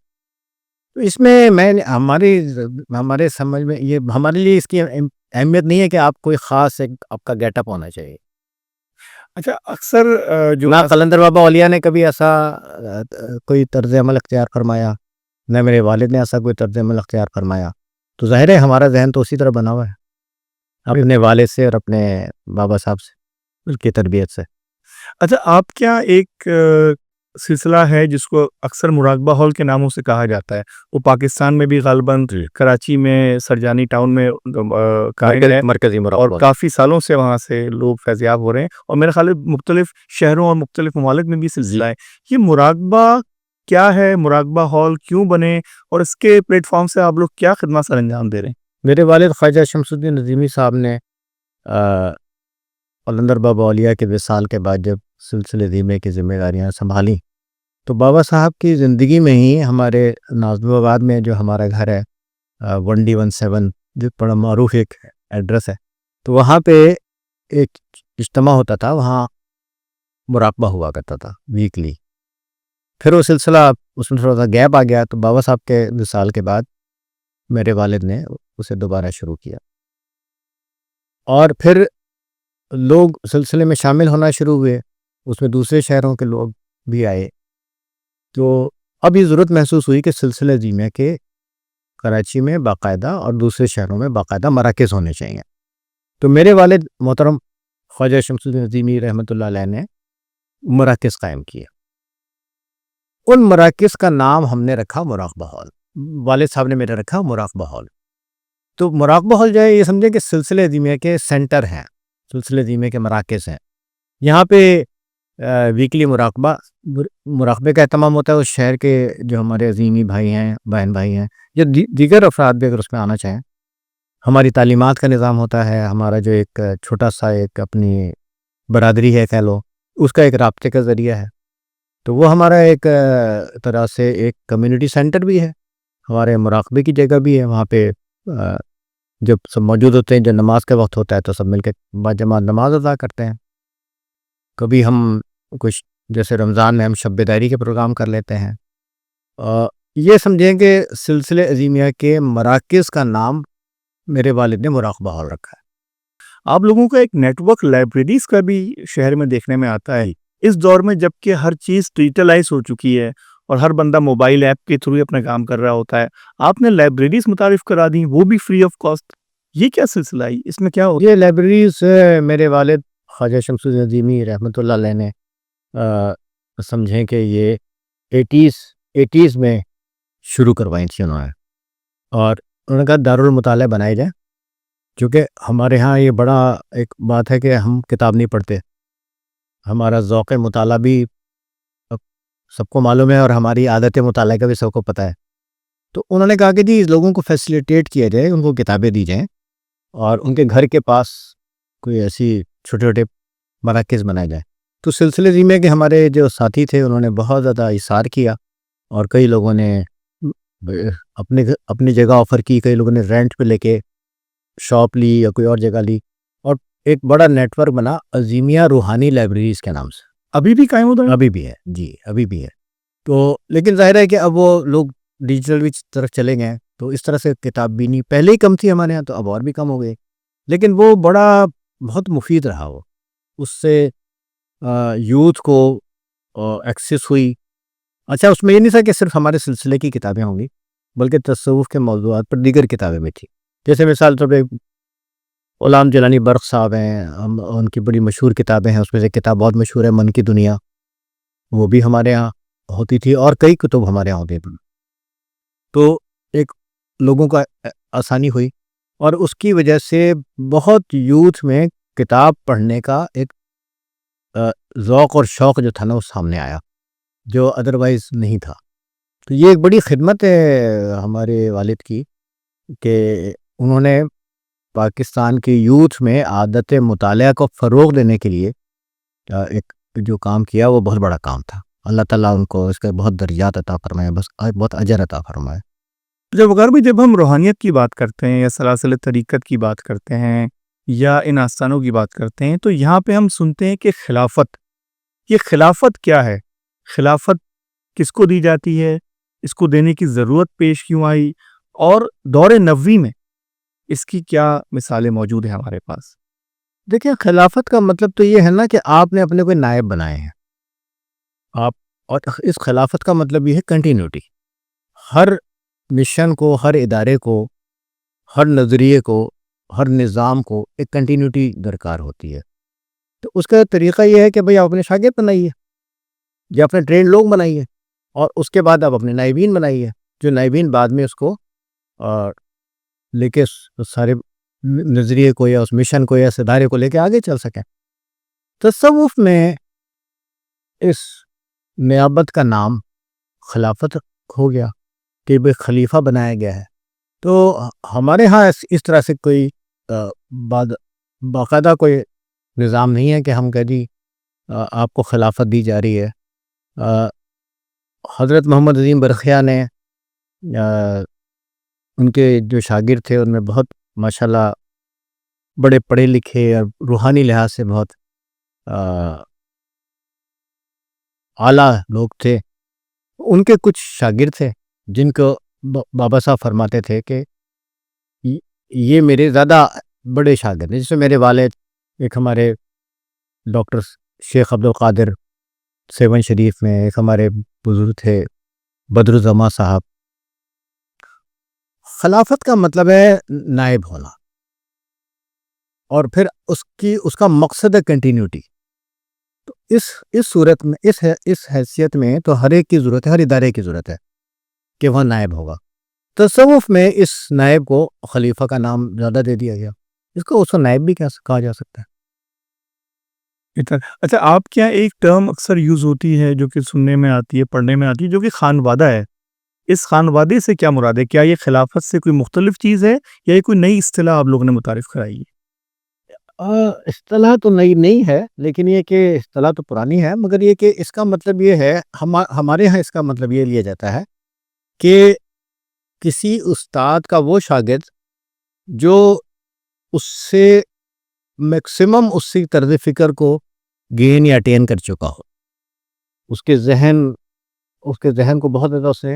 تو اس میں ہمارے سمجھ میں یہ ہمارے لیے اس کی اہمیت نہیں ہے کہ آپ کوئی خاص ایک آپ کا گیٹ اپ ہونا چاہیے. اچھا، اکثر جو نہ قلندر بابا اولیاء نے کبھی ایسا کوئی طرز عمل اختیار فرمایا، نہ میرے والد نے ایسا کوئی طرز عمل اختیار فرمایا. تو ظاہر ہے ہمارا ذہن تو اسی طرح بنا ہوا ہے اپنے والد سے اور اپنے بابا صاحب سے، ان کی تربیت سے. اچھا، آپ کیا ایک سلسلہ ہے جس کو اکثر مراقبہ ہال کے ناموں سے کہا جاتا ہے، وہ پاکستان میں بھی غالباً کراچی میں سرجانی ٹاؤن میں قائم ہے، مرکزی اور مراقبہ. کافی سالوں سے وہاں سے لوگ فیضیاب ہو رہے ہیں، اور میرے خیال میں مختلف شہروں اور مختلف ممالک میں بھی سلسلہ ہے. یہ مراقبہ کیا ہے؟ مراقبہ ہال کیوں بنے، اور اس کے پلیٹ فارم سے آپ لوگ کیا خدمات سر انجام دے رہے ہیں؟ میرے والد خواجہ شمس الدین نظیمی صاحب نے قلندر بابا اولیاء کے وصال کے بعد جب سلسلے زیمیہ کی ذمہ داریاں سنبھالی، تو بابا صاحب کی زندگی میں ہی ہمارے نازم آباد میں جو ہمارا گھر ہے 1D17، جو بڑا معروف ایک ایڈریس ہے، تو وہاں پہ ایک اجتماع ہوتا تھا، وہاں مراقبہ ہوا کرتا تھا ویکلی. پھر وہ سلسلہ اس میں تھوڑا سا گیپ آ گیا، تو بابا صاحب کے وصال کے بعد میرے والد نے اسے دوبارہ شروع کیا، اور پھر لوگ سلسلے میں شامل ہونا شروع ہوئے. اس میں دوسرے شہروں کے لوگ بھی آئے. تو اب یہ ضرورت محسوس ہوئی کہ سلسلے زیمیہ کے کراچی میں باقاعدہ اور دوسرے شہروں میں باقاعدہ مراکز ہونے چاہیے. تو میرے والد محترم خواجہ شمس الدین نظیمی رحمۃ اللہ علیہ نے مراکز قائم کیے. ان مراکز کا نام ہم نے رکھا مراقبہ ہال. والد صاحب نے میرے رکھا مراقبہ ہال. تو مراقبہ ہال جو ہے، یہ سمجھے کہ سلسلے زیمیہ کے سینٹر ہیں، سلسلے زیمیہ کے مراکز ہیں. یہاں پہ ویکلی مراقبے کا اہتمام ہوتا ہے. اس شہر کے جو ہمارے عظیمی بھائی ہیں، بہن بھائی ہیں، یا دیگر افراد بھی اگر اس میں آنا چاہیں، ہماری تعلیمات کا نظام ہوتا ہے. ہمارا جو ایک چھوٹا سا ایک اپنی برادری ہے کہہ لو، اس کا ایک رابطے کا ذریعہ ہے. تو وہ ہمارا ایک طرح سے ایک کمیونٹی سینٹر بھی ہے، ہمارے مراقبے کی جگہ بھی ہے. وہاں پہ جب سب موجود ہوتے ہیں، جب نماز کا وقت ہوتا ہے تو سب مل کے باجماعت نماز ادا کرتے ہیں. کبھی ہم کچھ جیسے رمضان میں ہم شب بیداری کے پروگرام کر لیتے ہیں. یہ سمجھیں کہ سلسلے عظیمیہ کے مراکز کا نام میرے والد نے مراقبہ ہال رکھا ہے. آپ لوگوں کا ایک نیٹ ورک لائبریریز کا بھی شہر میں دیکھنے میں آتا ہے اس دور میں، جب کہ ہر چیز ڈیجیٹلائز ہو چکی ہے اور ہر بندہ موبائل ایپ کے تھرو اپنا کام کر رہا ہوتا ہے. آپ نے لائبریریز متعارف کرا دی، وہ بھی فری آف کاسٹ. یہ کیا سلسلہ ہے؟ اس میں کیا ہوتا ہے؟ یہ لائبریریز میرے والد خواجہ شمس الدین نظیمی رحمۃ اللہ علیہ نے سمجھیں کہ یہ ایٹیز میں شروع کروائی تھی انہوں نے، اور انہوں نے کہا دارالمطالعہ بنائے جائیں. چونکہ ہمارے ہاں یہ بڑا ایک بات ہے کہ ہم کتاب نہیں پڑھتے، ہمارا ذوق مطالعہ بھی سب کو معلوم ہے، اور ہماری عادت مطالعہ کا بھی سب کو پتہ ہے. تو انہوں نے کہا کہ جی لوگوں کو فیسیلیٹیٹ کیا جائے، ان کو کتابیں دی جائیں، اور ان کے گھر کے پاس کوئی ایسی چھوٹے چھوٹے مراکز بنائے جائیں. تو سلسلے زیمیہ کے ہمارے جو ساتھی تھے، انہوں نے بہت زیادہ اصرار کیا، اور کئی لوگوں نے اپنی جگہ آفر کی، کئی لوگوں نے رینٹ پہ لے کے شاپ لی یا کوئی اور جگہ لی، اور ایک بڑا نیٹ ورک بنا عظیمیہ روحانی لائبریریز کے نام سے. ابھی بھی قائم ہوتا ہے؟ ابھی بھی ہے جی، ابھی بھی ہے. تو لیکن ظاہر ہے کہ اب وہ لوگ ڈیجیٹل کی طرف چلے گئے، تو اس طرح سے کتاب بھی نہیں، پہلے ہی کم تھی ہمارے ہاں، تو اب اور بھی کم ہو گئی. لیکن وہ بہت مفید رہا. وہ اس سے یوتھ کو ایکسیس ہوئی. اچھا، اس میں یہ نہیں تھا کہ صرف ہمارے سلسلے کی کتابیں ہوں گی، بلکہ تصوف کے موضوعات پر دیگر کتابیں بھی تھیں. جیسے مثال طور پہ غلام جیلانی برق صاحب ہیں، ان کی بڑی مشہور کتابیں ہیں. اس میں سے کتاب بہت مشہور ہے من کی دنیا، وہ بھی ہمارے ہاں ہوتی تھی، اور کئی کتب ہمارے ہاں ہوتی تھیں. تو ایک لوگوں کا آسانی ہوئی، اور اس کی وجہ سے بہت یوتھ میں کتاب پڑھنے کا ایک ذوق اور شوق جو تھا نا، وہ سامنے آیا، جو ادروائز نہیں تھا. تو یہ ایک بڑی خدمت ہے ہمارے والد کی کہ انہوں نے پاکستان کے یوتھ میں عادت مطالعہ کو فروغ دینے کے لیے ایک جو کام کیا، وہ بہت بڑا کام تھا. اللہ تعالیٰ ان کو اس کے بہت درجات عطا فرمائے، بس بہت اجر عطا فرمائے۔ جب ہم روحانیت کی بات کرتے ہیں یا سلاسل طریقت کی بات کرتے ہیں یا ان آستانوں کی بات کرتے ہیں، تو یہاں پہ ہم سنتے ہیں کہ یہ خلافت کیا ہے؟ خلافت کس کو دی جاتی ہے؟ اس کو دینے کی ضرورت پیش کیوں آئی؟ اور دور نبوی میں اس کی کیا مثالیں موجود ہیں ہمارے پاس؟ دیکھیں، خلافت کا مطلب تو یہ ہے نا کہ آپ نے اپنے کوئی نائب بنائے ہیں آپ، اور اس خلافت کا مطلب یہ ہے کنٹینیوٹی۔ ہر مشن کو، ہر ادارے کو، ہر نظریے کو، ہر نظام کو ایک کنٹینیوٹی درکار ہوتی ہے۔ تو اس کا طریقہ یہ ہے کہ بھئی آپ اپنے شاگرد بنائیے یا اپنے ٹرینڈ لوگ بنائیے، اور اس کے بعد آپ اپنے نائبین بنائیے، جو نائبین بعد میں اس کو لے کے سارے نظریے کو یا اس مشن کو یا اس ادارے کو لے کے آگے چل سکیں۔ تصوف میں اس نیابت کا نام خلافت ہو گیا کہ بھئی خلیفہ بنایا گیا ہے۔ تو ہمارے ہاں اس طرح سے کوئی باقاعدہ کوئی نظام نہیں ہے کہ ہم کہہ جی آپ کو خلافت دی جا رہی ہے۔ حضرت محمد عظیم برخیہ نے ان کے جو شاگرد تھے ان میں بہت ماشاءاللہ بڑے پڑھے لکھے اور روحانی لحاظ سے بہت اعلیٰ لوگ تھے۔ ان کے کچھ شاگرد تھے جن کو بابا صاحب فرماتے تھے کہ یہ میرے زیادہ بڑے شاگرد ہیں، جس میں میرے والد، ایک ہمارے ڈاکٹر شیخ عبدالقادر سیون شریف میں، ایک ہمارے بزرگ تھے بدر الزما صاحب۔ خلافت کا مطلب ہے نائب ہونا، اور پھر اس کا مقصد ہے کنٹینیوٹی۔ تو اس صورت میں، اس حیثیت میں تو ہر ایک کی ضرورت ہے، ہر ادارے کی ضرورت ہے کہ وہ نائب ہوگا۔ تصوف میں اس نائب کو خلیفہ کا نام زیادہ دے دیا گیا، اس کو نائب بھی کہا جا سکتا ہے۔ اچھا، آپ کیا ایک ٹرم اکثر یوز ہوتی ہے جو کہ سننے میں آتی ہے، پڑھنے میں آتی ہے، جو کہ خانوادہ ہے۔ اس خانوادے سے کیا مراد ہے؟ کیا یہ خلافت سے کوئی مختلف چیز ہے یا یہ کوئی نئی اصطلاح آپ لوگوں نے متعارف کرائی ہے؟ اصطلاح تو نئی نہیں ہے، لیکن یہ کہ اصطلاح تو پرانی ہے، مگر یہ کہ اس کا مطلب یہ ہے، ہمارے ہاں اس کا مطلب یہ لیا جاتا ہے کہ کسی استاد کا وہ شاگرد جو اس سے میکسیمم اس کی طرز فکر کو گین یا اٹین کر چکا ہو، اس کے ذہن کو بہت زیادہ اس نے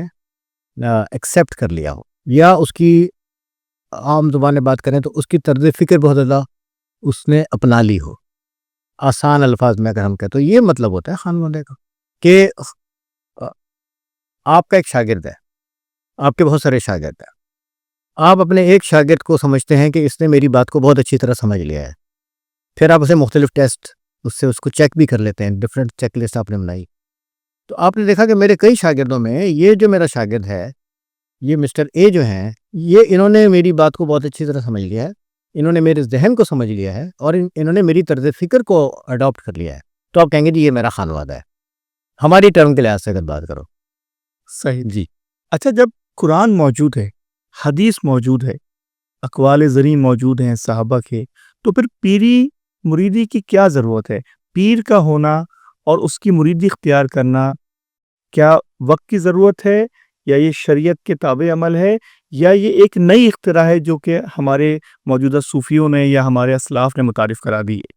ایکسیپٹ کر لیا ہو، یا اس کی عام زبان میں بات کریں تو اس کی طرز فکر بہت زیادہ اس نے اپنا لی ہو۔ آسان الفاظ میں اگر ہم کہیں تو یہ مطلب ہوتا ہے خانوادے کا، کہ آپ کا ایک شاگرد ہے، آپ کے بہت سارے شاگرد ہیں، آپ اپنے ایک شاگرد کو سمجھتے ہیں کہ اس نے میری بات کو بہت اچھی طرح سمجھ لیا ہے، پھر آپ اسے مختلف ٹیسٹ اس کو چیک بھی کر لیتے ہیں، ڈفرینٹ چیک لسٹ آپ نے بنائی۔ تو آپ نے دیکھا کہ میرے کئی شاگردوں میں یہ جو میرا شاگرد ہے، یہ مسٹر اے جو ہیں، انہوں نے میری بات کو بہت اچھی طرح سمجھ لیا ہے، انہوں نے میرے ذہن کو سمجھ لیا ہے، اور انہوں نے میری طرز فکر کو اڈاپٹ کر لیا ہے۔ تو آپ کہیں گے جی یہ میرا خانوادہ ہے، ہماری ٹرم کے لحاظ سے اگر بات کرو۔ صحیح جی۔ اچھا، جب قرآن موجود ہے، حدیث موجود ہے، اقوال زریں موجود ہیں صحابہ کے، تو پھر پیری مریدی کی کیا ضرورت ہے؟ پیر کا ہونا اور اس کی مریدی اختیار کرنا کیا وقت کی ضرورت ہے، یا یہ شریعت کے تابع عمل ہے، یا یہ ایک نئی اختراع ہے جو کہ ہمارے موجودہ صوفیوں نے یا ہمارے اسلاف نے متعارف کرا دی ہے؟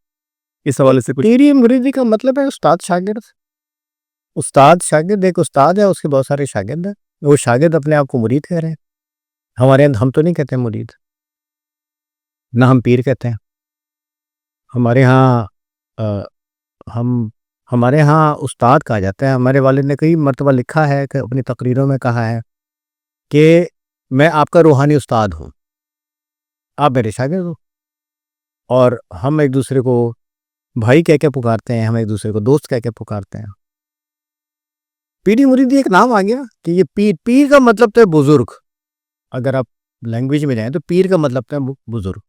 اس حوالے سے کچھ۔ پیری مریدی کا مطلب ہے استاد شاگرد، ایک استاد ہے، اس کے بہت سارے شاگرد ہیں، وہ شاگرد اپنے آپ کو مرید کہہ رہے ہیں۔ ہمارے ہم تو نہیں کہتے مرید، نہ ہم پیر کہتے ہیں۔ ہمارے ہاں استاد کہا جاتا ہے۔ ہمارے والد نے کئی مرتبہ لکھا ہے کہ اپنی تقریروں میں کہا ہے کہ میں آپ کا روحانی استاد ہوں، آپ میرے شاگرد ہو، اور ہم ایک دوسرے کو بھائی کہہ کے پکارتے ہیں، ہم ایک دوسرے کو دوست کہہ کے پکارتے ہیں۔ پیری مریدی ایک نام آ گیا کہ یہ پیر کا مطلب تو ہے بزرگ۔ اگر آپ لینگویج میں جائیں تو پیر کا مطلب تو ہے بزرگ،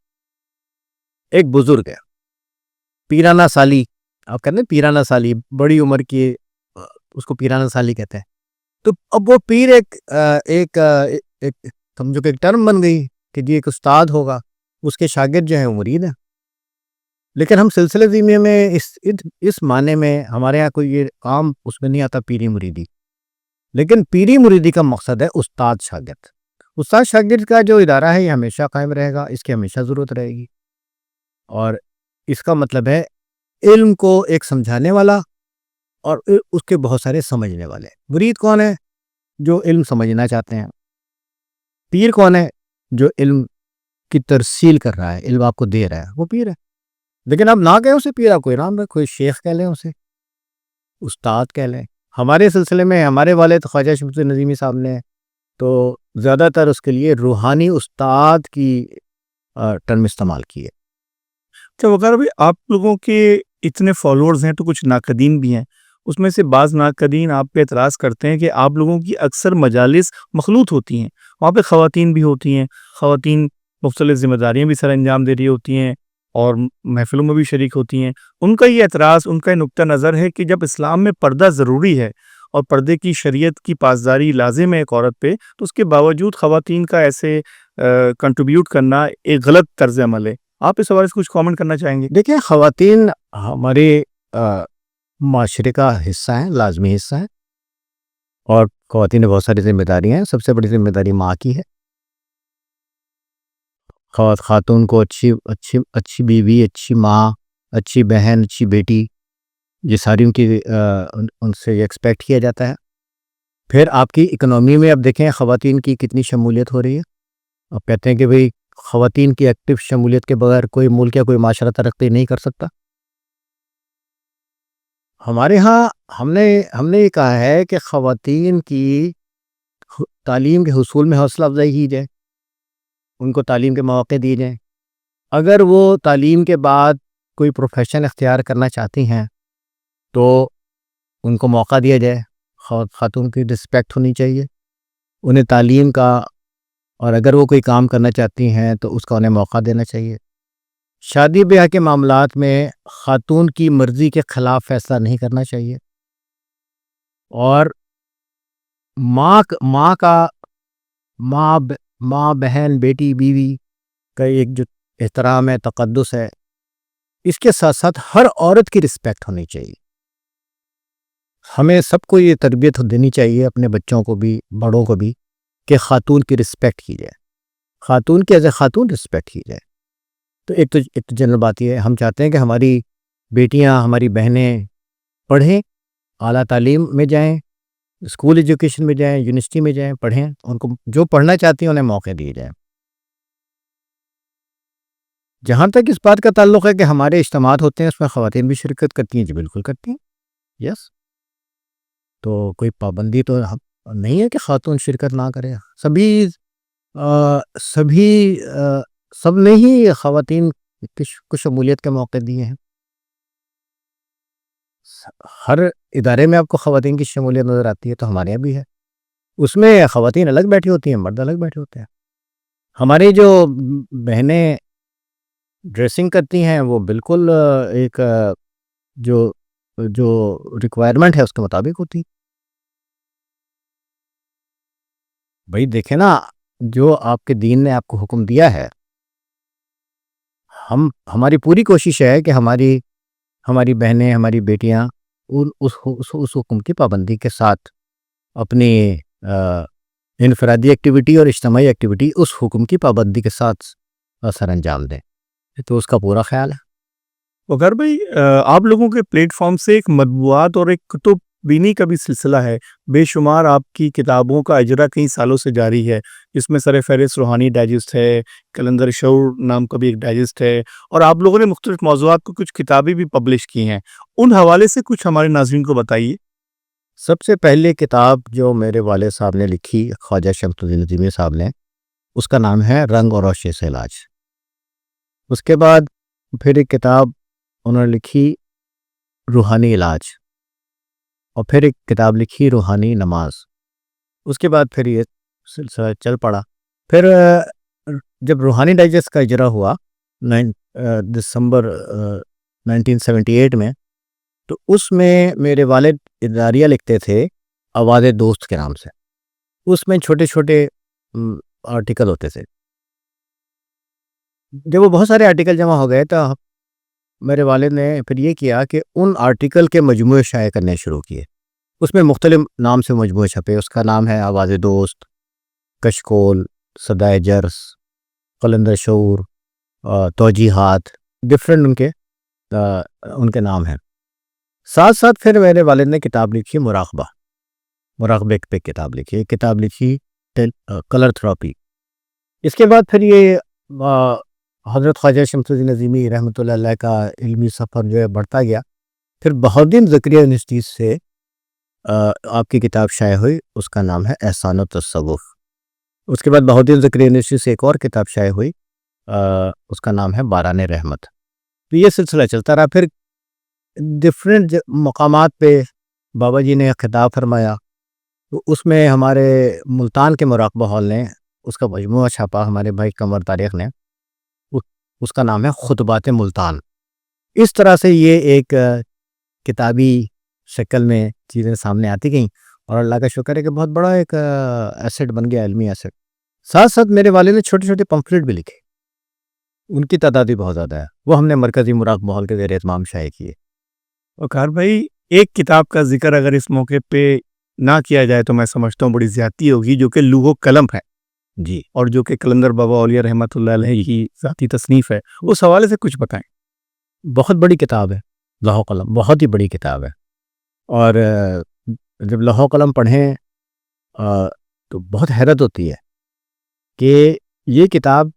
ایک بزرگ ہے۔ پیرانہ سالی، آپ کہتے ہیں پیرانہ سالی، بڑی عمر کی، اس کو پیرانہ سالی کہتے ہیں۔ تو اب وہ پیر ایک سمجھو کہ ایک ٹرم بن گئی کہ جی ایک استاد ہوگا، اس کے شاگرد جو ہیں وہ مرید ہیں۔ لیکن ہم سلسلہ زیمیہ میں اس معنی میں ہمارے ہاں کوئی یہ عام اس میں نہیں آتا پیری مریدی، لیکن پیری مریدی کا مقصد ہے استاد شاگرد. استاد شاگرد کا جو ادارہ ہے یہ ہمیشہ قائم رہے گا، اس کی ہمیشہ ضرورت رہے گی. اور اس کا مطلب ہے علم کو ایک سمجھانے والا اور اس کے بہت سارے سمجھنے والے. مرید کون ہے؟ جو علم سمجھنا چاہتے ہیں. پیر کون ہے؟ جو علم کی ترسیل کر رہا ہے، علم آپ کو دے رہا ہے، وہ پیر ہے. لیکن آپ نہ کہیں اسے پیر، آپ کوئی نام رکھو، شیخ کہہ لیں، اسے استاد کہہ لیں. ہمارے سلسلے میں ہمارے والد خواجہ شمس الدین نظیمی صاحب نے تو زیادہ تر اس کے لیے روحانی استاد کی ٹرم استعمال کی ہے. اچھا وقار بھائی، آپ لوگوں کے اتنے فالوورز ہیں تو کچھ ناقدین بھی ہیں، اس میں سے بعض ناقدین آپ پہ اعتراض کرتے ہیں کہ آپ لوگوں کی اکثر مجالس مخلوط ہوتی ہیں، وہاں پہ خواتین بھی ہوتی ہیں، خواتین مختلف ذمہ داریاں بھی سر انجام دے رہی ہوتی ہیں اور محفلوں میں بھی شریک ہوتی ہیں. ان کا یہ اعتراض، ان کا یہ نقطہ نظر ہے کہ جب اسلام میں پردہ ضروری ہے اور پردے کی شریعت کی پاسداری لازم ہے ایک عورت پہ، تو اس کے باوجود خواتین کا ایسے کنٹریبیوٹ کرنا ایک غلط طرز عمل ہے. آپ اس حوالے سے کچھ کامنٹ کرنا چاہیں گے؟ دیکھیں، خواتین ہمارے معاشرے کا حصہ ہیں، لازمی حصہ ہیں، اور خواتین میں بہت ساری ذمہ داریاں ہیں. سب سے بڑی ذمہ داری ماں کی ہے. خاتون کو اچھی بیوی، اچھی ماں، اچھی بہن، اچھی بیٹی، یہ ساری ان سے ایکسپیکٹ کیا جاتا ہے. پھر آپ کی اکنومی میں اب دیکھیں خواتین کی کتنی شمولیت ہو رہی ہے. اب کہتے ہیں کہ بھئی خواتین کی ایکٹیو شمولیت کے بغیر کوئی ملک یا کوئی معاشرہ ترقی نہیں کر سکتا. ہمارے ہاں ہم نے یہ کہا ہے کہ خواتین کی تعلیم کے حصول میں حوصلہ افزائی کی جائے، ان کو تعلیم کے مواقع دیے جائیں. اگر وہ تعلیم کے بعد کوئی پروفیشن اختیار کرنا چاہتی ہیں تو ان کو موقع دیا جائے. خاتون کی رسپیکٹ ہونی چاہیے انہیں تعلیم کا، اور اگر وہ کوئی کام کرنا چاہتی ہیں تو اس کا انہیں موقع دینا چاہیے. شادی بیاہ کے معاملات میں خاتون کی مرضی کے خلاف فیصلہ نہیں کرنا چاہیے. اور ماں بہن، بیٹی، بیوی کا ایک جو احترام ہے، تقدس ہے، اس کے ساتھ ساتھ ہر عورت کی رسپیکٹ ہونی چاہیے. ہمیں سب کو یہ تربیت دینی چاہیے، اپنے بچوں کو بھی، بڑوں کو بھی، کہ خاتون کی رسپیکٹ کی جائے، خاتون کی ایز اے خاتون رسپیکٹ کی جائے. تو ایک تو جنرل بات یہ ہے، ہم چاہتے ہیں کہ ہماری بیٹیاں، ہماری بہنیں پڑھیں، اعلیٰ تعلیم میں جائیں، اسکول ایجوکیشن میں جائیں، یونیورسٹی میں جائیں، پڑھیں. ان کو جو پڑھنا چاہتی ہیں انہیں موقع دیے جائیں. جہاں تک اس بات کا تعلق ہے کہ ہمارے اجتماعات ہوتے ہیں اس میں خواتین بھی شرکت کرتی ہیں، جی بالکل کرتی ہیں، یس. تو کوئی پابندی تو نہیں ہے کہ خاتون شرکت نہ کرے. سب نے ہی خواتین کو شمولیت کے موقع دیے ہیں. ہر ادارے میں آپ کو خواتین کی شمولیت نظر آتی ہے، تو ہمارے یہاں بھی ہے. اس میں خواتین الگ بیٹھی ہوتی ہیں، مرد الگ بیٹھے ہوتے ہیں. ہماری جو بہنیں ڈریسنگ کرتی ہیں وہ بالکل ایک جو ریکوائرمنٹ ہے اس کے مطابق ہوتی. بھائی دیکھیں نا، جو آپ کے دین نے آپ کو حکم دیا ہے، ہماری پوری کوشش ہے کہ ہماری بہنیں، ہماری بیٹیاں اس حکم کی پابندی کے ساتھ اپنی انفرادی ایکٹیویٹی اور اجتماعی ایکٹیویٹی اس حکم کی پابندی کے ساتھ سر انجام دیں. تو اس کا پورا خیال ہے. وقار بھائی، آپ لوگوں کے پلیٹ فارم سے ایک مطبوعات اور ایک کتب بینی کا بھی سلسلہ ہے. بے شمار آپ کی کتابوں کا اجرا کئی سالوں سے جاری ہے، جس میں سر فہرست روحانی ڈائجسٹ ہے، کلندر شعور نام کا بھی ایک ڈائجسٹ ہے، اور آپ لوگوں نے مختلف موضوعات کو کچھ کتابیں بھی پبلش کی ہیں. ان حوالے سے کچھ ہمارے ناظرین کو بتائیے. سب سے پہلے کتاب جو میرے والد صاحب نے لکھی، خواجہ شمس الدین نظیمی صاحب نے، اس کا نام ہے رنگ اور روشنی سے علاج. اس کے بعد پھر ایک کتاب انہوں نے لکھی روحانی علاج، اور پھر ایک کتاب لکھی روحانی نماز. اس کے بعد پھر یہ سلسلہ چل پڑا. پھر جب روحانی ڈائجسٹ کا اجرا ہوا دسمبر 1978 میں، تو اس میں میرے والد اداریہ لکھتے تھے آواز دوست کے نام سے. اس میں چھوٹے چھوٹے آرٹیکل ہوتے تھے. جب وہ بہت سارے آرٹیکل جمع ہو گئے تو میرے والد نے پھر یہ کیا کہ ان آرٹیکل کے مجموعے شائع کرنے شروع کیے. اس میں مختلف نام سے مجموعے چھپے. اس کا نام ہے آواز دوست، کشکول، صدائے جرس، قلندر شعور، توجیحات، ڈفرینٹ ان کے نام ہیں. ساتھ ساتھ پھر میرے والد نے کتاب لکھی مراقبے پہ کتاب لکھی. ایک کتاب لکھی کلر تھراپی. اس کے بعد پھر یہ حضرت خواجہ شمس الدین عظیمی رحمۃ اللہ علیہ کا علمی سفر جو ہے بڑھتا گیا. پھر بہاؤالدین زکریا یونیورسٹی سے آپ کی کتاب شائع ہوئی، اس کا نام ہے احسان التصوف. اس کے بعد بہاؤالدین زکریا یونیورسٹی سے ایک اور کتاب شائع ہوئی، اس کا نام ہے باران رحمت. تو یہ سلسلہ چلتا رہا. پھر ڈفرینٹ مقامات پہ بابا جی نے خطاب فرمایا. تو اس میں ہمارے ملتان کے مراقبہ ہال نے اس کا مجموعہ چھاپا، ہمارے بھائی قمر طارق نے. اس کا نام ہے خطبات ملتان. اس طرح سے یہ ایک کتابی شکل میں چیزیں سامنے آتی گئیں، اور اللہ کا شکر ہے کہ بہت بڑا ایک ایسٹ بن گیا، علمی ایسٹ. ساتھ ساتھ میرے والد نے چھوٹے چھوٹے پمفلٹ بھی لکھے، ان کی تعداد بھی بہت زیادہ ہے. وہ ہم نے مرکزی مراقبہ ہال کے زیر اہتمام شائع کیے. وقار بھائی، ایک کتاب کا ذکر اگر اس موقع پہ نہ کیا جائے تو میں سمجھتا ہوں بڑی زیادتی ہوگی، جو کہ لوح و قلم ہے جی، اور جو کہ قلندر بابا اولیاء رحمۃ اللہ علیہ کی ذاتی تصنیف ہے. اس حوالے سے کچھ بتائیں. بہت بڑی کتاب ہے لوح و قلم، بہت ہی بڑی کتاب ہے. اور جب لوح و قلم پڑھیں تو بہت حیرت ہوتی ہے کہ یہ کتاب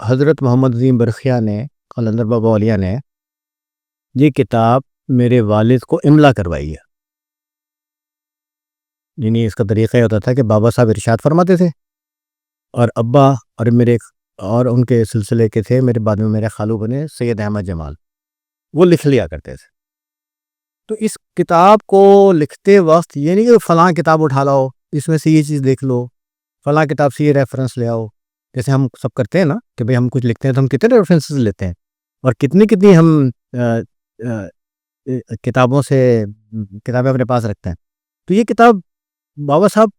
حضرت محمد عظیم برخیہ نے، قلندر بابا اولیاء نے یہ کتاب میرے والد کو املا کروائی ہے. یعنی اس کا طریقہ یہ ہوتا تھا کہ بابا صاحب ارشاد فرماتے تھے، اور ابا اور میرے اور ان کے سلسلے کے تھے میرے، بعد میں میرے خالو بنے سید احمد جمال، وہ لکھ لیا کرتے تھے. تو اس کتاب کو لکھتے وقت یہ نہیں کہ فلاں کتاب اٹھا لاؤ، اس میں سے یہ چیز دیکھ لو، فلاں کتاب سے یہ ریفرنس لے آؤ. جیسے ہم سب کرتے ہیں نا کہ بھئی ہم کچھ لکھتے ہیں تو ہم کتنے ریفرنسز لیتے ہیں، اور کتنی ہم کتابیں اپنے پاس رکھتے ہیں. تو یہ کتاب بابا صاحب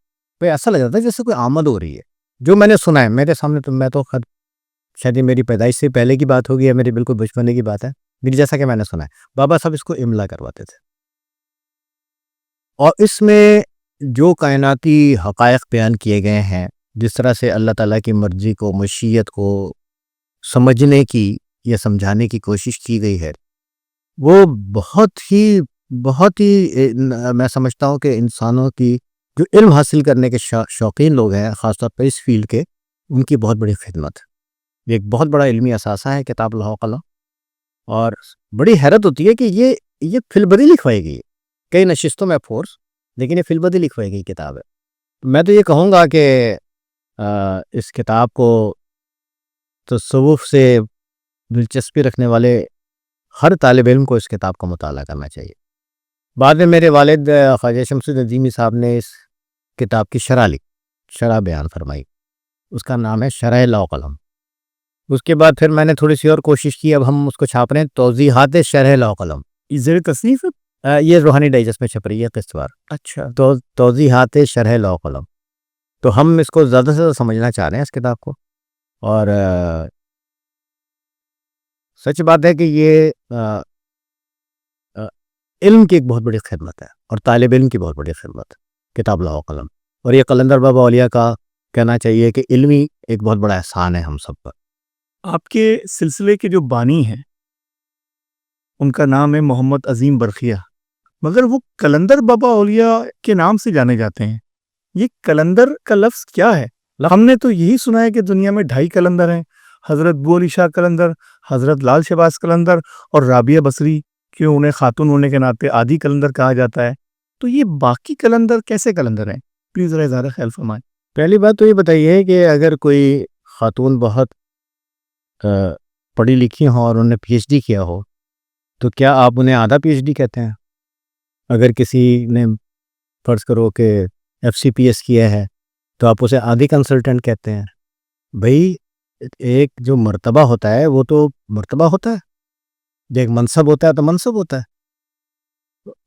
پہ ایسا لگ رہا تھا جیسے کوئی آمد ہو رہی ہے. جو میں نے سنا ہے میرے سامنے، تو میں تو شاید میری پیدائش سے پہلے کی بات ہوگی یا میری بالکل بچپنے کی بات ہے، میری جیسا کہ میں نے سنا ہے بابا صاحب اس کو املا کرواتے تھے. اور اس میں جو کائناتی حقائق بیان کیے گئے ہیں، جس طرح سے اللہ تعالیٰ کی مرضی کو، مشیت کو سمجھنے کی یا سمجھانے کی کوشش کی گئی ہے، وہ بہت ہی میں سمجھتا ہوں کہ انسانوں کی جو علم حاصل کرنے کے شوقین لوگ ہیں، خاص طور پر اس فیلڈ کے، ان کی بہت بڑی خدمت. یہ ایک بہت بڑا علمی اثاثہ ہے کتاب لوح و قلم. اور بڑی حیرت ہوتی ہے کہ یہ فی البدی لکھوائی گئی ہے، کئی نشستوں میں فورس، لیکن یہ فی البدی لکھوائی گئی کتاب ہے. میں تو یہ کہوں گا کہ اس کتاب کو تصوف سے دلچسپی رکھنے والے ہر طالب علم کو اس کتاب کا مطالعہ کرنا چاہیے. بعد میں میرے والد خواجہ شمس الدین عظیمی صاحب نے اس کتاب کی شرح بیان فرمائی، اس کا نام ہے شرح لوح و قلم. اس کے بعد پھر میں نے تھوڑی سی اور کوشش کی، اب ہم اس کو چھاپ رہے ہیں، توضیحات شرح لوح و قلم. زیر تصنیف ہے؟ یہ روحانی ڈائجسٹ میں چھپ رہی ہے قسط وار. اچھا. توضیحات شرح لوح و قلم. تو ہم اس کو زیادہ سے زیادہ سمجھنا چاہ رہے ہیں اس کتاب کو. اور سچ بات ہے کہ یہ علم کی ایک بہت بڑی خدمت ہے، اور طالب علم کی بہت بڑی خدمت ہے کتاب لوح و قلم. اور یہ قلندر بابا اولیاء کا کہنا چاہیے کہ علمی ایک بہت بڑا احسان ہے ہم سب پر. آپ کے سلسلے کے جو بانی ہیں ان کا نام ہے محمد عظیم برخیہ، مگر وہ قلندر بابا اولیاء کے نام سے جانے جاتے ہیں. یہ قلندر کا لفظ کیا ہے؟ ہم نے تو یہی سنا ہے کہ دنیا میں 2.5 قلندر ہیں، حضرت بو علی شاہ قلندر، حضرت لال شہباز قلندر اور رابعہ بصری، کہ انہیں خاتون ہونے کے ناطے آدھی قلندر کہا جاتا ہے. تو یہ باقی قلندر کیسے قلندر ہیں؟ پلیز ذرا اظہار خیال فرمائیں. پہلی بات تو یہ بتائیے کہ اگر کوئی خاتون بہت پڑھی لکھی ہوں اور انہوں نے پی ایچ ڈی کیا ہو تو کیا آپ انہیں آدھا پی ایچ ڈی کہتے ہیں؟ اگر کسی نے فرض کرو کہ ایف سی پی ایس کیا ہے تو آپ اسے آدھی کنسلٹنٹ کہتے ہیں؟ بھئی ایک جو مرتبہ ہوتا ہے وہ تو مرتبہ ہوتا ہے، جو ایک منصب ہوتا ہے تو منصب ہوتا ہے.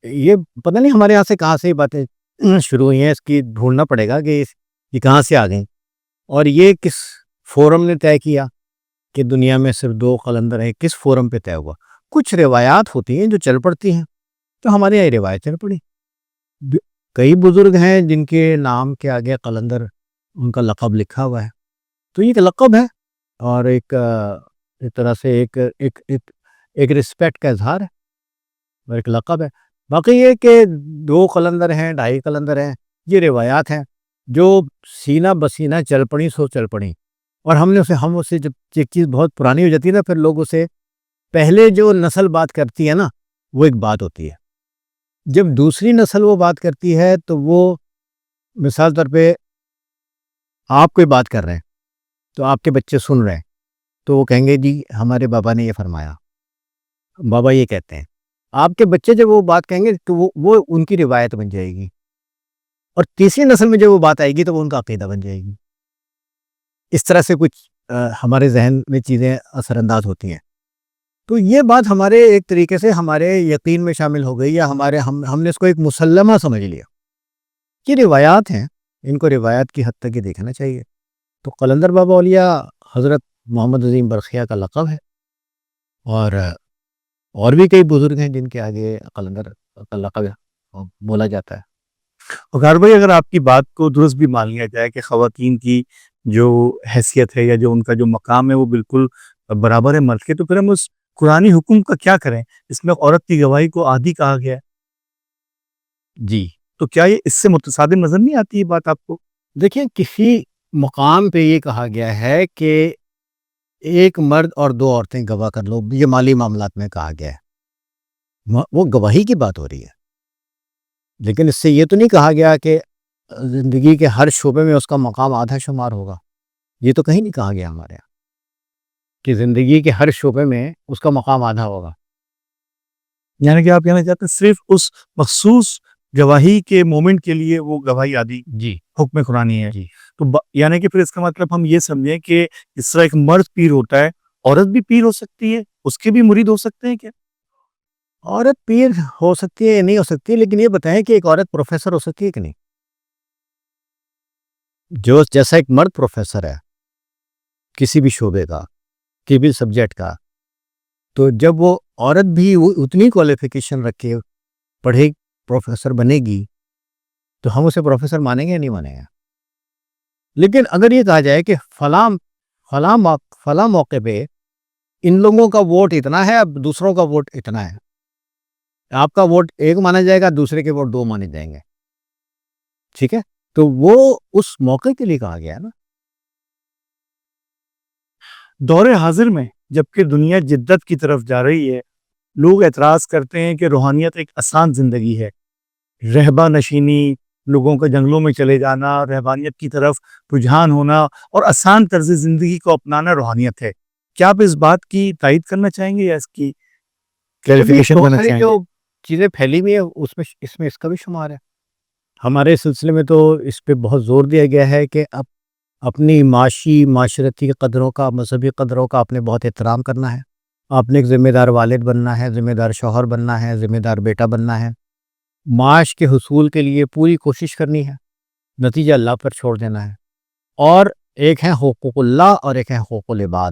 یہ پتہ نہیں ہمارے یہاں سے کہاں سے یہ باتیں شروع ہوئی ہیں، اس کی ڈھونڈنا پڑے گا کہ یہ کہاں سے آ گئیں، اور یہ کس فورم نے طے کیا کہ دنیا میں صرف 2 قلندر ہیں، کس فورم پہ طے ہوا؟ کچھ روایات ہوتی ہیں جو چل پڑتی ہیں، تو ہمارے یہاں یہ روایت چل پڑی۔ کئی بزرگ ہیں جن کے نام کے آگے قلندر ان کا لقب لکھا ہوا ہے، تو یہ ایک لقب ہے اور ایک طرح سے ایک رسپیکٹ کا اظہار ہے اور ایک لقب ہے۔ باقی یہ کہ 2 قلندر ہیں، 2.5 قلندر ہیں، یہ روایات ہیں جو سینہ بسینہ چل پڑی سو چل پڑی، اور ہم اسے جب ایک چیز بہت پرانی ہو جاتی ہے نا، پھر لوگ اسے پہلے جو نسل بات کرتی ہے نا وہ ایک بات ہوتی ہے، جب دوسری نسل وہ بات کرتی ہے تو وہ مثال طور پہ آپ کوئی بات کر رہے ہیں تو آپ کے بچے سن رہے ہیں تو وہ کہیں گے جی ہمارے بابا نے یہ فرمایا، بابا یہ کہتے ہیں۔ آپ کے بچے جب وہ بات کہیں گے تو وہ ان کی روایت بن جائے گی، اور تیسری نسل میں جب وہ بات آئے گی تو وہ ان کا عقیدہ بن جائے گی۔ اس طرح سے کچھ ہمارے ذہن میں چیزیں اثر انداز ہوتی ہیں، تو یہ بات ہمارے ایک طریقے سے ہمارے یقین میں شامل ہو گئی، یا ہم نے اس کو ایک مسلمہ سمجھ لیا کہ روایات ہیں، ان کو روایات کی حد تک ہی دیکھنا چاہیے۔ تو قلندر بابا اولیاء حضرت محمد عظیم برقیہ کا لقب ہے، اور بھی کئی بزرگ ہیں جن کے آگے قلندر کا لقب بولا جاتا ہے۔ وقار بھائی، اگر آپ کی بات کو درست بھی مان لیا جائے کہ خواتین کی جو حیثیت ہے یا جو ان کا جو مقام ہے وہ بالکل برابر ہے مرد کے، تو پھر ہم اس قرآنی حکم کا کیا کریں؟ اس میں عورت کی گواہی کو عادی کہا گیا ہے، جی تو کیا یہ اس سے متصادم نظر نہیں آتی یہ بات آپ کو؟ دیکھیں، کسی مقام پہ یہ کہا گیا ہے کہ ایک مرد اور 2 عورتیں گواہ کر لو، یہ مالی معاملات میں کہا گیا ہے، وہ گواہی کی بات ہو رہی ہے، لیکن اس سے یہ تو نہیں کہا گیا کہ زندگی کے ہر شعبے میں اس کا مقام آدھا شمار ہوگا۔ یہ تو کہیں نہیں کہا گیا ہمارے یہاں کہ زندگی کے ہر شعبے میں اس کا مقام آدھا ہوگا۔ یعنی کہ آپ کہنا چاہتے ہیں صرف اس مخصوص گواہی کے مومنٹ کے لیے وہ گواہی عادی جی حکم قرآنی ہے، جی تو یعنی کہ پھر اس کا مطلب ہم یہ سمجھیں کہ اس طرح ایک مرد پیر ہوتا ہے، عورت بھی پیر ہو سکتی ہے، اس کے بھی مرید ہو سکتے ہیں کیا؟ عورت پیر ہو سکتی ہے یا نہیں ہو سکتی، لیکن یہ بتائیں کہ ایک عورت پروفیسر ہو سکتی ہے کہ نہیں؟ جیسا ایک مرد پروفیسر ہے کسی بھی شعبے کا، کسی بھی سبجیکٹ کا، تو جب وہ عورت بھی اتنی کوالیفیکیشن رکھے پڑھے پروفیسر بنے گی تو ہم اسے پروفیسر مانیں گے یا نہیں مانیں گے؟ لیکن اگر یہ کہا جائے کہ فلاں موقع پہ ان لوگوں کا ووٹ اتنا ہے، اب دوسروں کا ووٹ اتنا ہے، آپ کا ووٹ 1 مانا جائے گا، دوسرے کے ووٹ 2 مانے جائیں گے، ٹھیک ہے، تو وہ اس موقع کے لیے کہا گیا ہے نا۔ دور حاضر میں جبکہ دنیا جدت کی طرف جا رہی ہے، لوگ اعتراض کرتے ہیں کہ روحانیت ایک آسان زندگی ہے، رہبہ نشینی، لوگوں کا جنگلوں میں چلے جانا، رہبانیت کی طرف رجحان ہونا اور آسان طرز زندگی کو اپنانا روحانیت ہے۔ کیا آپ اس بات کی تائید کرنا چاہیں گے یا اس کی کلیریفیکیشن بہت کرنا ساری چاہیں جو گے؟ چیزیں پھیلی ہوئی ہیں اس میں اس کا بھی شمار ہے۔ ہمارے سلسلے میں تو اس پہ بہت زور دیا گیا ہے کہ اپنی معاشرتی قدروں کا، مذہبی قدروں کا آپ نے بہت احترام کرنا ہے، آپ نے ایک ذمہ دار والد بننا ہے، ذمہ دار شوہر بننا ہے، ذمہ دار بیٹا بننا ہے، معاش کے حصول کے لیے پوری کوشش کرنی ہے، نتیجہ اللہ پر چھوڑ دینا ہے، اور ایک ہے حقوق اللہ اور ایک ہے حقوق العباد۔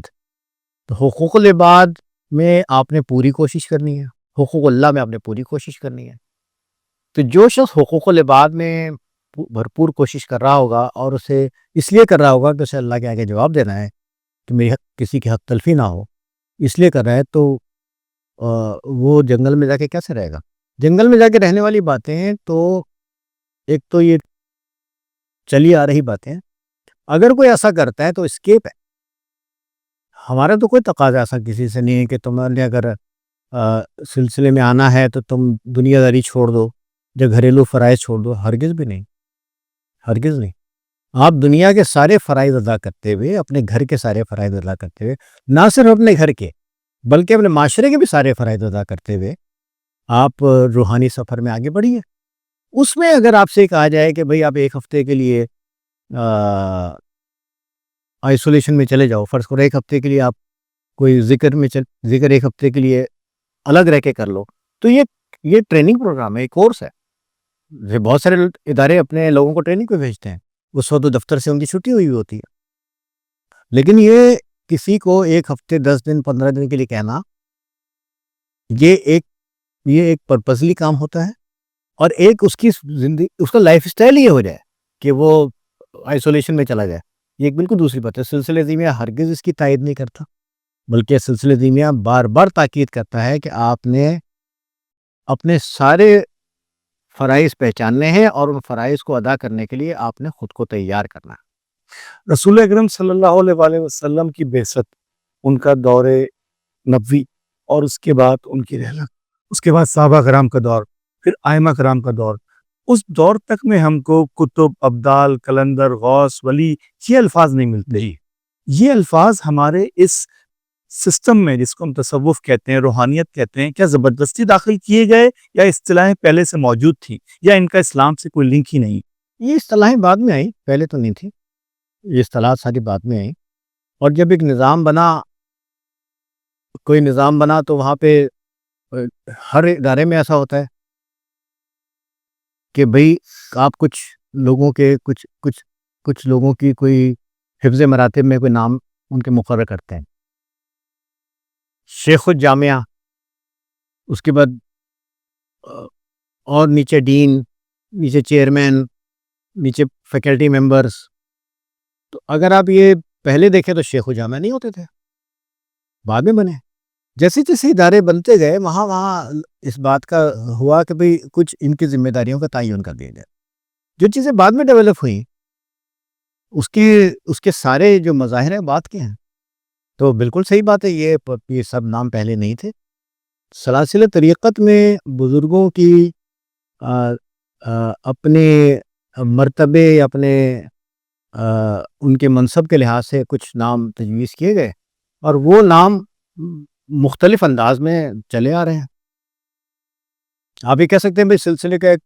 تو حقوق العباد میں آپ نے پوری کوشش کرنی ہے، حقوق اللہ میں آپ نے پوری کوشش کرنی ہے۔ تو جو شخص حقوق العباد میں بھرپور کوشش کر رہا ہوگا اور اسے اس لیے کر رہا ہوگا کہ اسے اللہ کے آگے جواب دینا ہے کہ میری کسی کی حق تلفی نہ ہو، اس لیے کر رہا ہے، تو وہ جنگل میں جا کے کیسے رہے گا؟ جنگل میں جا کے رہنے والی باتیں ہیں، تو ایک تو یہ چلی آ رہی باتیں ہیں، اگر کوئی ایسا کرتا ہے تو اسکیپ ہے۔ ہمارا تو کوئی تقاضا ایسا کسی سے نہیں ہے کہ تمہارے اگر سلسلے میں آنا ہے تو تم دنیا داری چھوڑ دو، جو گھریلو فرائض چھوڑ دو، ہرگز بھی نہیں، ہرگز نہیں۔ آپ دنیا کے سارے فرائض ادا کرتے ہوئے، اپنے گھر کے سارے فرائض ادا کرتے ہوئے، نہ صرف اپنے گھر کے بلکہ اپنے معاشرے کے بھی سارے فرائض ادا کرتے ہوئے آپ روحانی سفر میں آگے بڑھیے۔ اس میں اگر آپ سے کہا جائے کہ بھئی آپ 1 ہفتے کے لیے آئسولیشن میں چلے جاؤ، فرض کرو 1 ہفتے کے لیے آپ کوئی ذکر 1 ہفتے کے لیے الگ رہ کے کر لو، تو یہ ٹریننگ پروگرام ہے، ایک کورس ہے۔ یہ بہت سارے ادارے اپنے لوگوں کو ٹریننگ پہ بھیجتے ہیں، اس وقت دفتر سے ان کی چھٹی ہوئی ہوتی ہے، لیکن یہ کسی کو 1 ہفتے 10 دن 15 دن کے لیے کہنا یہ ایک پرپزلی کام ہوتا ہے، اور ایک اس کی زندگی اس کا لائف اسٹائل یہ ہو جائے کہ وہ آئسولیشن میں چلا جائے، یہ ایک بالکل دوسری بات ہے۔ سلسلہ زیمیہ ہرگز اس کی تائید نہیں کرتا، بلکہ سلسلہ زیمیہ بار بار تاکید کرتا ہے کہ آپ نے اپنے سارے فرائض پہچاننے ہیں اور ان فرائض کو ادا کرنے کے لیے آپ نے خود کو تیار کرنا ہے۔ رسول اکرم صلی اللہ علیہ وآلہ وسلم کی بعثت، ان کا دور نبوی، اور اس کے بعد ان کی رحلت، اس کے بعد صحابہ کرام کا دور، پھر ائمہ کرام کا دور، اس دور تک میں ہم کو کتب، ابدال، کلندر، غوث، ولی یہ الفاظ نہیں ملتے۔ یہ الفاظ ہمارے اس سسٹم میں، جس کو ہم تصوف کہتے ہیں، روحانیت کہتے ہیں، کیا زبردستی داخل کیے گئے یا اصطلاحیں پہلے سے موجود تھیں، یا ان کا اسلام سے کوئی لنک ہی نہیں؟ یہ اصطلاحیں بعد میں آئی، پہلے تو نہیں تھی، یہ اصطلاحات ساری بعد میں آئی۔ اور جب ایک نظام بنا، کوئی نظام بنا، تو وہاں پہ ہر ادارے میں ایسا ہوتا ہے کہ بھئی آپ کچھ لوگوں کی کوئی حفظ مراتب میں کوئی نام ان کے مقرر کرتے ہیں، شیخ الجامعہ، اس کے بعد اور نیچے ڈین، نیچے چیئرمین، نیچے فیکلٹی ممبرز۔ تو اگر آپ یہ پہلے دیکھیں تو شیخ الجامعہ نہیں ہوتے تھے، بعد میں بنے۔ جیسے جیسے ادارے بنتے گئے، وہاں اس بات کا ہوا کہ بھئی کچھ ان کی ذمہ داریوں کا تعین کر دیا جائے۔ جو چیزیں بعد میں ڈیولپ ہوئیں، اس کے سارے جو مظاہر ہیں بات کے ہیں، تو بالکل صحیح بات ہے، یہ سب نام پہلے نہیں تھے۔ سلاسل طریقت میں بزرگوں کی اپنے مرتبے، اپنے ان کے منصب کے لحاظ سے کچھ نام تجویز کیے گئے، اور وہ نام مختلف انداز میں چلے آ رہے ہیں۔ آپ یہ کہہ سکتے ہیں بھئی سلسلے کا ایک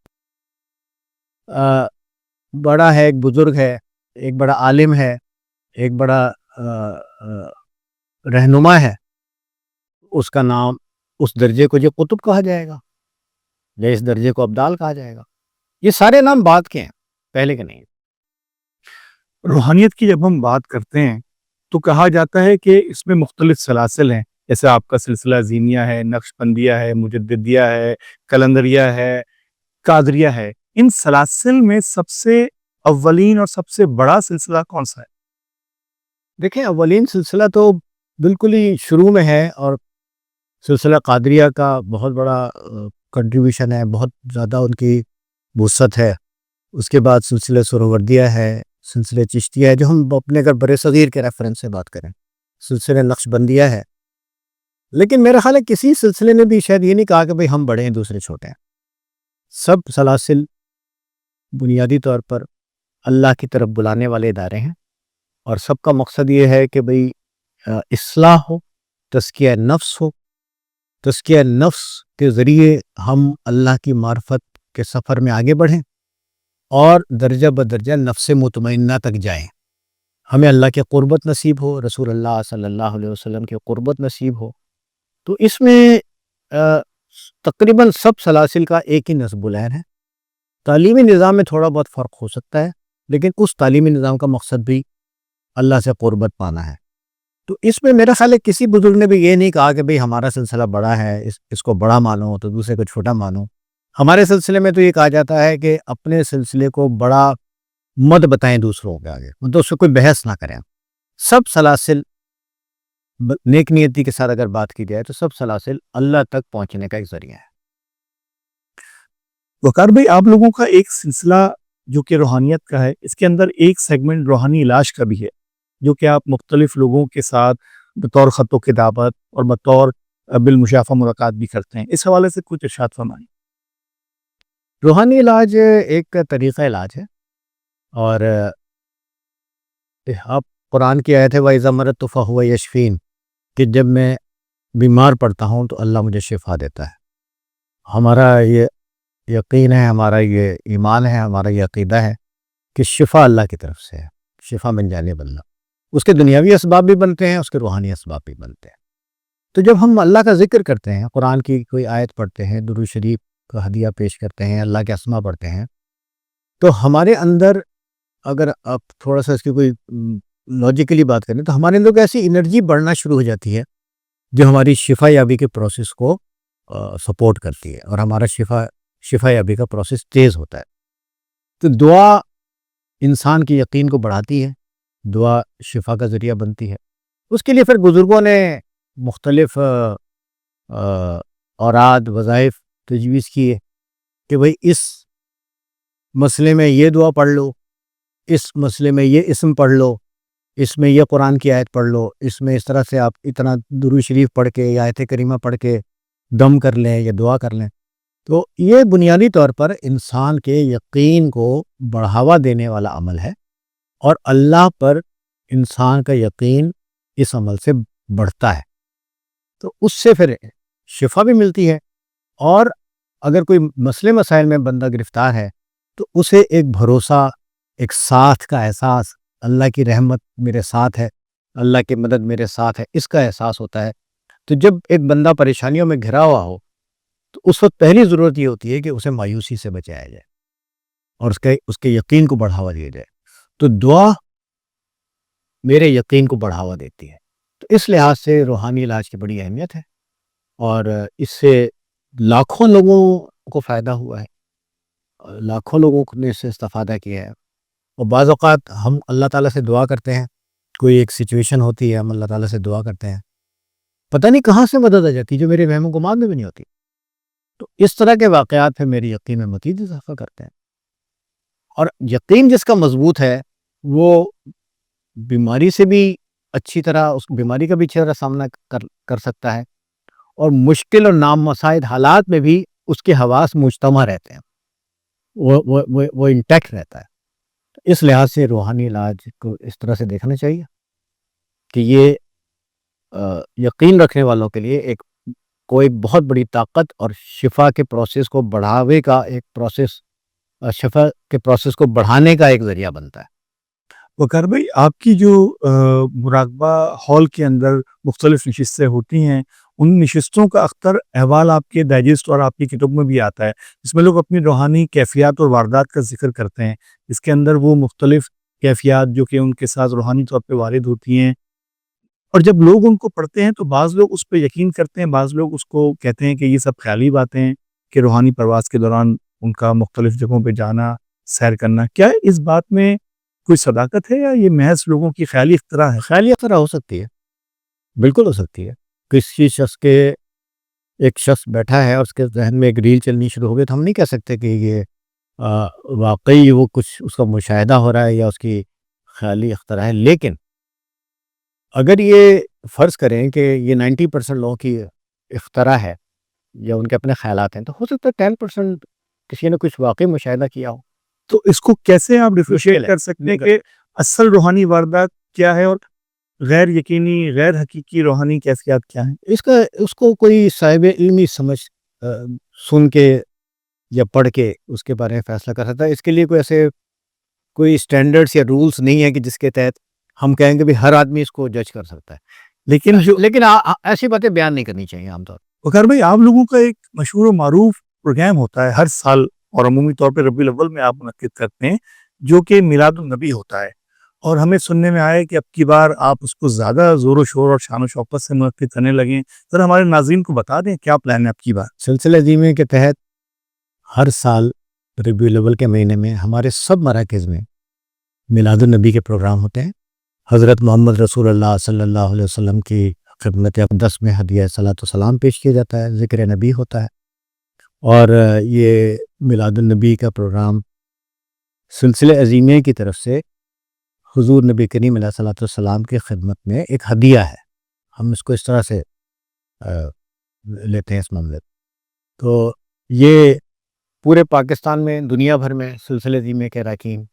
بڑا ہے، ایک بزرگ ہے، ایک بڑا عالم ہے، ایک بڑا رہنما ہے، اس کا نام، اس درجے کو جو قطب کہا جائے گا، یا اس درجے کو ابدال کہا جائے گا۔ یہ سارے نام بعد کے ہیں، پہلے کے نہیں۔ روحانیت کی جب ہم بات کرتے ہیں تو کہا جاتا ہے کہ اس میں مختلف سلاسل ہیں، جیسے آپ کا سلسلہ زینیہ ہے، نقش بندیہ ہے، مجددیہ ہے، کلندریہ ہے، قادریہ ہے۔ ان سلاسل میں سب سے اولین اور سب سے بڑا سلسلہ کون سا ہے؟ دیکھیں، اولین سلسلہ تو بالکل ہی شروع میں ہے، اور سلسلہ قادریہ کا بہت بڑا کنٹریبیوشن ہے، بہت زیادہ ان کی وسعت ہے۔ اس کے بعد سلسلہ سہروردیہ ہے، سلسلہ چشتیہ ہے، جو ہم اپنے اگر برِ صغیر کے ریفرنس سے بات کریں، سلسلہ نقش بندیہ ہے۔ لیکن میرا خیال ہے کسی سلسلے نے بھی شاید یہ نہیں کہا کہ بھئی ہم بڑے ہیں دوسرے چھوٹے ہیں۔ سب سلاسل بنیادی طور پر اللہ کی طرف بلانے والے ادارے ہیں، اور سب کا مقصد یہ ہے کہ بھئی اصلاح ہو، تزکیہ نفس ہو، تزکیہ نفس کے ذریعے ہم اللہ کی معرفت کے سفر میں آگے بڑھیں، اور درجہ بدرجہ نفس مطمئنہ تک جائیں، ہمیں اللہ کے قربت نصیب ہو، رسول اللہ صلی اللہ علیہ وسلم کے قربت نصیب ہو۔ تو اس میں تقریباً سب سلاسل کا ایک ہی نصب العین ہے۔ تعلیمی نظام میں تھوڑا بہت فرق ہو سکتا ہے، لیکن اس تعلیمی نظام کا مقصد بھی اللہ سے قربت پانا ہے۔ تو اس میں میرا خیال ہے کسی بزرگ نے بھی یہ نہیں کہا کہ بھئی ہمارا سلسلہ بڑا ہے، اس کو بڑا مانو تو دوسرے کو چھوٹا مانو۔ ہمارے سلسلے میں تو یہ کہا جاتا ہے کہ اپنے سلسلے کو بڑا مت بتائیں دوسروں کے آگے، مطلب اس سے کوئی بحث نہ کریں۔ سب سلاسل نیک نیتی کے ساتھ اگر بات کی جائے تو سب سلاسل اللہ تک پہنچنے کا ایک ذریعہ ہے۔ وقار بھائی، آپ لوگوں کا ایک سلسلہ جو کہ روحانیت کا ہے، اس کے اندر ایک سیگمنٹ روحانی علاج کا بھی ہے، جو کہ آپ مختلف لوگوں کے ساتھ بطور خط و کتابت اور بطور بالمشافہ ملاقات بھی کرتے ہیں۔ اس حوالے سے کچھ ارشاد فرمائیں۔ روحانی علاج ایک طریقہ علاج ہے، اور آپ قرآن کی آیت ہے وَإِذَا مَرَضْتُ فَهُوَ يَشْفِينِ، کہ جب میں بیمار پڑتا ہوں تو اللہ مجھے شفا دیتا ہے۔ ہمارا یہ یقین ہے، ہمارا یہ ایمان ہے، ہمارا یہ عقیدہ ہے کہ شفا اللہ کی طرف سے ہے، شفا من جانب اللہ۔ اس کے دنیاوی اسباب بھی بنتے ہیں، اس کے روحانی اسباب بھی بنتے ہیں۔ تو جب ہم اللہ کا ذکر کرتے ہیں، قرآن کی کوئی آیت پڑھتے ہیں، درود شریف کا ہدیہ پیش کرتے ہیں، اللہ کے اسماء پڑھتے ہیں، تو ہمارے اندر اگر آپ تھوڑا سا اس کی کوئی لاجیکلی بات کریں تو ہمارے اندر ایسی انرجی بڑھنا شروع ہو جاتی ہے جو ہماری شفا یابی کے پروسیس کو سپورٹ کرتی ہے، اور ہمارا شفا یابی کا پروسیس تیز ہوتا ہے۔ تو دعا انسان کی یقین کو بڑھاتی ہے، دعا شفا کا ذریعہ بنتی ہے۔ اس کے لیے پھر بزرگوں نے مختلف اوراد وظائف تجویز کیے کہ بھئی اس مسئلے میں یہ دعا پڑھ لو، اس مسئلے میں یہ اسم پڑھ لو، اس میں یہ قرآن کی آیت پڑھ لو، اس میں اس طرح سے آپ اتنا درود شریف پڑھ کے یا آیت کریمہ پڑھ کے دم کر لیں یا دعا کر لیں۔ تو یہ بنیادی طور پر انسان کے یقین کو بڑھاوا دینے والا عمل ہے، اور اللہ پر انسان کا یقین اس عمل سے بڑھتا ہے، تو اس سے پھر شفا بھی ملتی ہے۔ اور اگر کوئی مسئلے مسائل میں بندہ گرفتار ہے تو اسے ایک بھروسہ، ایک ساتھ کا احساس، اللہ کی رحمت میرے ساتھ ہے، اللہ کی مدد میرے ساتھ ہے، اس کا احساس ہوتا ہے۔ تو جب ایک بندہ پریشانیوں میں گھرا ہوا ہو تو اس وقت پہلی ضرورت یہ ہوتی ہے کہ اسے مایوسی سے بچایا جائے اور اس کے یقین کو بڑھاوا دیا جائے۔ تو دعا میرے یقین کو بڑھاوا دیتی ہے، تو اس لحاظ سے روحانی علاج کی بڑی اہمیت ہے، اور اس سے لاکھوں لوگوں کو فائدہ ہوا ہے، لاکھوں لوگوں نے اس سے استفادہ کیا ہے۔ اور بعض اوقات ہم اللہ تعالیٰ سے دعا کرتے ہیں، کوئی ایک سچویشن ہوتی ہے، ہم اللہ تعالیٰ سے دعا کرتے ہیں، پتہ نہیں کہاں سے مدد آ جاتی جو میرے وہم و گمان میں بھی نہیں ہوتی۔ تو اس طرح کے واقعات پھر میری یقین میں مزید اضافہ کرتے ہیں، اور یقین جس کا مضبوط ہے وہ بیماری سے بھی اچھی طرح، اس بیماری کا بھی اچھی طرح سامنا کر سکتا ہے، اور مشکل اور نامساعد حالات میں بھی اس کے حواس مجتمع رہتے ہیں، وہ انٹیکٹ رہتا ہے۔ اس لحاظ سے روحانی علاج کو اس طرح سے دیکھنا چاہیے کہ یہ یقین رکھنے والوں کے لیے ایک کوئی بہت بڑی طاقت اور شفا کے پروسیس کو بڑھاوے کا ایک پروسیس، شفا کے پروسیس کو بڑھانے کا ایک ذریعہ بنتا ہے۔ وقار بھائی، آپ کی جو مراقبہ ہال کے اندر مختلف نشستیں ہوتی ہیں، ان نشستوں کا اکثر احوال آپ کے ڈائجسٹ اور آپ کی کتب میں بھی آتا ہے، جس میں لوگ اپنی روحانی کیفیات اور واردات کا ذکر کرتے ہیں۔ اس کے اندر وہ مختلف کیفیات جو کہ ان کے ساتھ روحانی طور پہ وارد ہوتی ہیں، اور جب لوگ ان کو پڑھتے ہیں تو بعض لوگ اس پہ یقین کرتے ہیں، بعض لوگ اس کو کہتے ہیں کہ یہ سب خیالی باتیں ہیں، کہ روحانی پرواز کے دوران ان کا مختلف جگہوں پہ جانا، سیر کرنا۔ کیا اس بات میں کوئی صداقت ہے، یا یہ محض لوگوں کی خیالی اختراع ہے؟ خیالی اختراع ہو سکتی ہے، بالکل ہو سکتی ہے۔ کسی شخص کے، ایک شخص بیٹھا ہے اور اس کے ذہن میں ایک ریل چلنی شروع ہو گئی، تو ہم نہیں کہہ سکتے کہ یہ واقعی وہ کچھ اس کا مشاہدہ ہو رہا ہے یا اس کی خیالی اختراع ہے۔ لیکن اگر یہ فرض کریں کہ یہ 90% لوگوں کی اختراع ہے یا ان کے اپنے خیالات ہیں، تو ہو سکتا ہے 10% کسی نے کچھ واقعی مشاہدہ کیا ہو۔ تو اس کو کیسے آپ ڈیفرینشیٹ کر سکتے ہیں کہ اصل روحانی واردات کیا ہے اور غیر یقینی، غیر حقیقی روحانی کیفیات کیا ہیں؟ اس کو کوئی صاحب علمی سمجھ سن کے یا پڑھ کے اس کے بارے میں فیصلہ کر سکتا ہے۔ اس کے لیے کوئی سٹینڈرڈز یا رولز نہیں ہے کہ جس کے تحت ہم کہیں گے بھی ہر آدمی اس کو جج کر سکتا ہے۔ لیکن ایسی باتیں بیان نہیں کرنی چاہیے عام طور پر۔ وقار بھائی، آپ لوگوں کا ایک مشہور و معروف پروگرام ہوتا ہے ہر سال، اور عمومی طور پہ ربیع الاول میں آپ منعقد کرتے ہیں، جو کہ میلاد النبی ہوتا ہے، اور ہمیں سننے میں آیا کہ اب کی بار آپ اس کو زیادہ زور و شور اور شان و شوقت سے منعقد کرنے لگیں۔ ذرا ہمارے ناظرین کو بتا دیں کیا پلان ہے اب کی بار؟ سلسلہ عظیمہ کے تحت ہر سال ربیع الاول کے مہینے میں ہمارے سب مراکز میں میلاد النبی کے پروگرام ہوتے ہیں۔ حضرت محمد رسول اللہ صلی اللہ علیہ وسلم کی خدمت اقدس میں ہدیہ صلاۃ و سلام پیش کیا جاتا ہے، ذکر نبی ہوتا ہے، اور یہ میلاد النبی کا پروگرام سلسلہ عظیمہ کی طرف سے حضور نبی کریم علیہ الصلوۃ والسلام کی خدمت میں ایک ہدیہ ہے۔ ہم اس کو اس طرح سے لیتے ہیں اس معاملے۔ تو یہ پورے پاکستان میں، دنیا بھر میں سلسلہ عظیمہ کے اراکین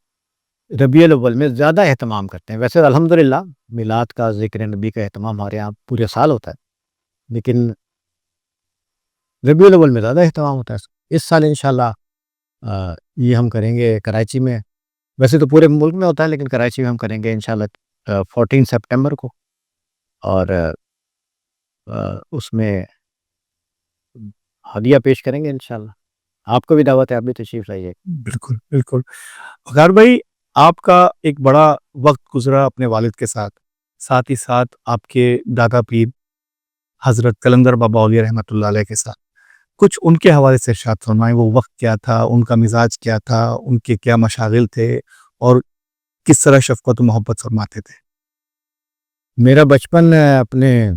ربیع الاول میں زیادہ اہتمام کرتے ہیں۔ ویسے الحمدللہ میلاد کا، ذکر نبی کا اہتمام ہمارے یہاں پورے سال ہوتا ہے، لیکن ربیع الاول میں زیادہ اہتمام ہوتا ہے۔ اس سال انشاءاللہ یہ ہم کریں گے کراچی میں، ویسے تو پورے ملک میں ہوتا ہے لیکن کراچی میں ہم کریں گے انشاءاللہ 14 سپٹمبر کو، اور اس میں ہدیہ پیش کریں گے انشاءاللہ۔ آپ کو بھی دعوت ہے، آپ بھی تشریف لائیے۔ بالکل بالکل۔ وقار بھائی، آپ کا ایک بڑا وقت گزرا اپنے والد کے ساتھ ہی ساتھ آپ کے دادا پیر حضرت قلندر بابا اولیاء رحمۃ اللہ علیہ کے ساتھ. کچھ ان کے حوالے سے ارشاد فرمائیں، وہ وقت کیا تھا، ان کا مزاج کیا تھا، ان کے کیا مشاغل تھے، اور کس طرح شفقت و محبت فرماتے تھے. میرا بچپن اپنے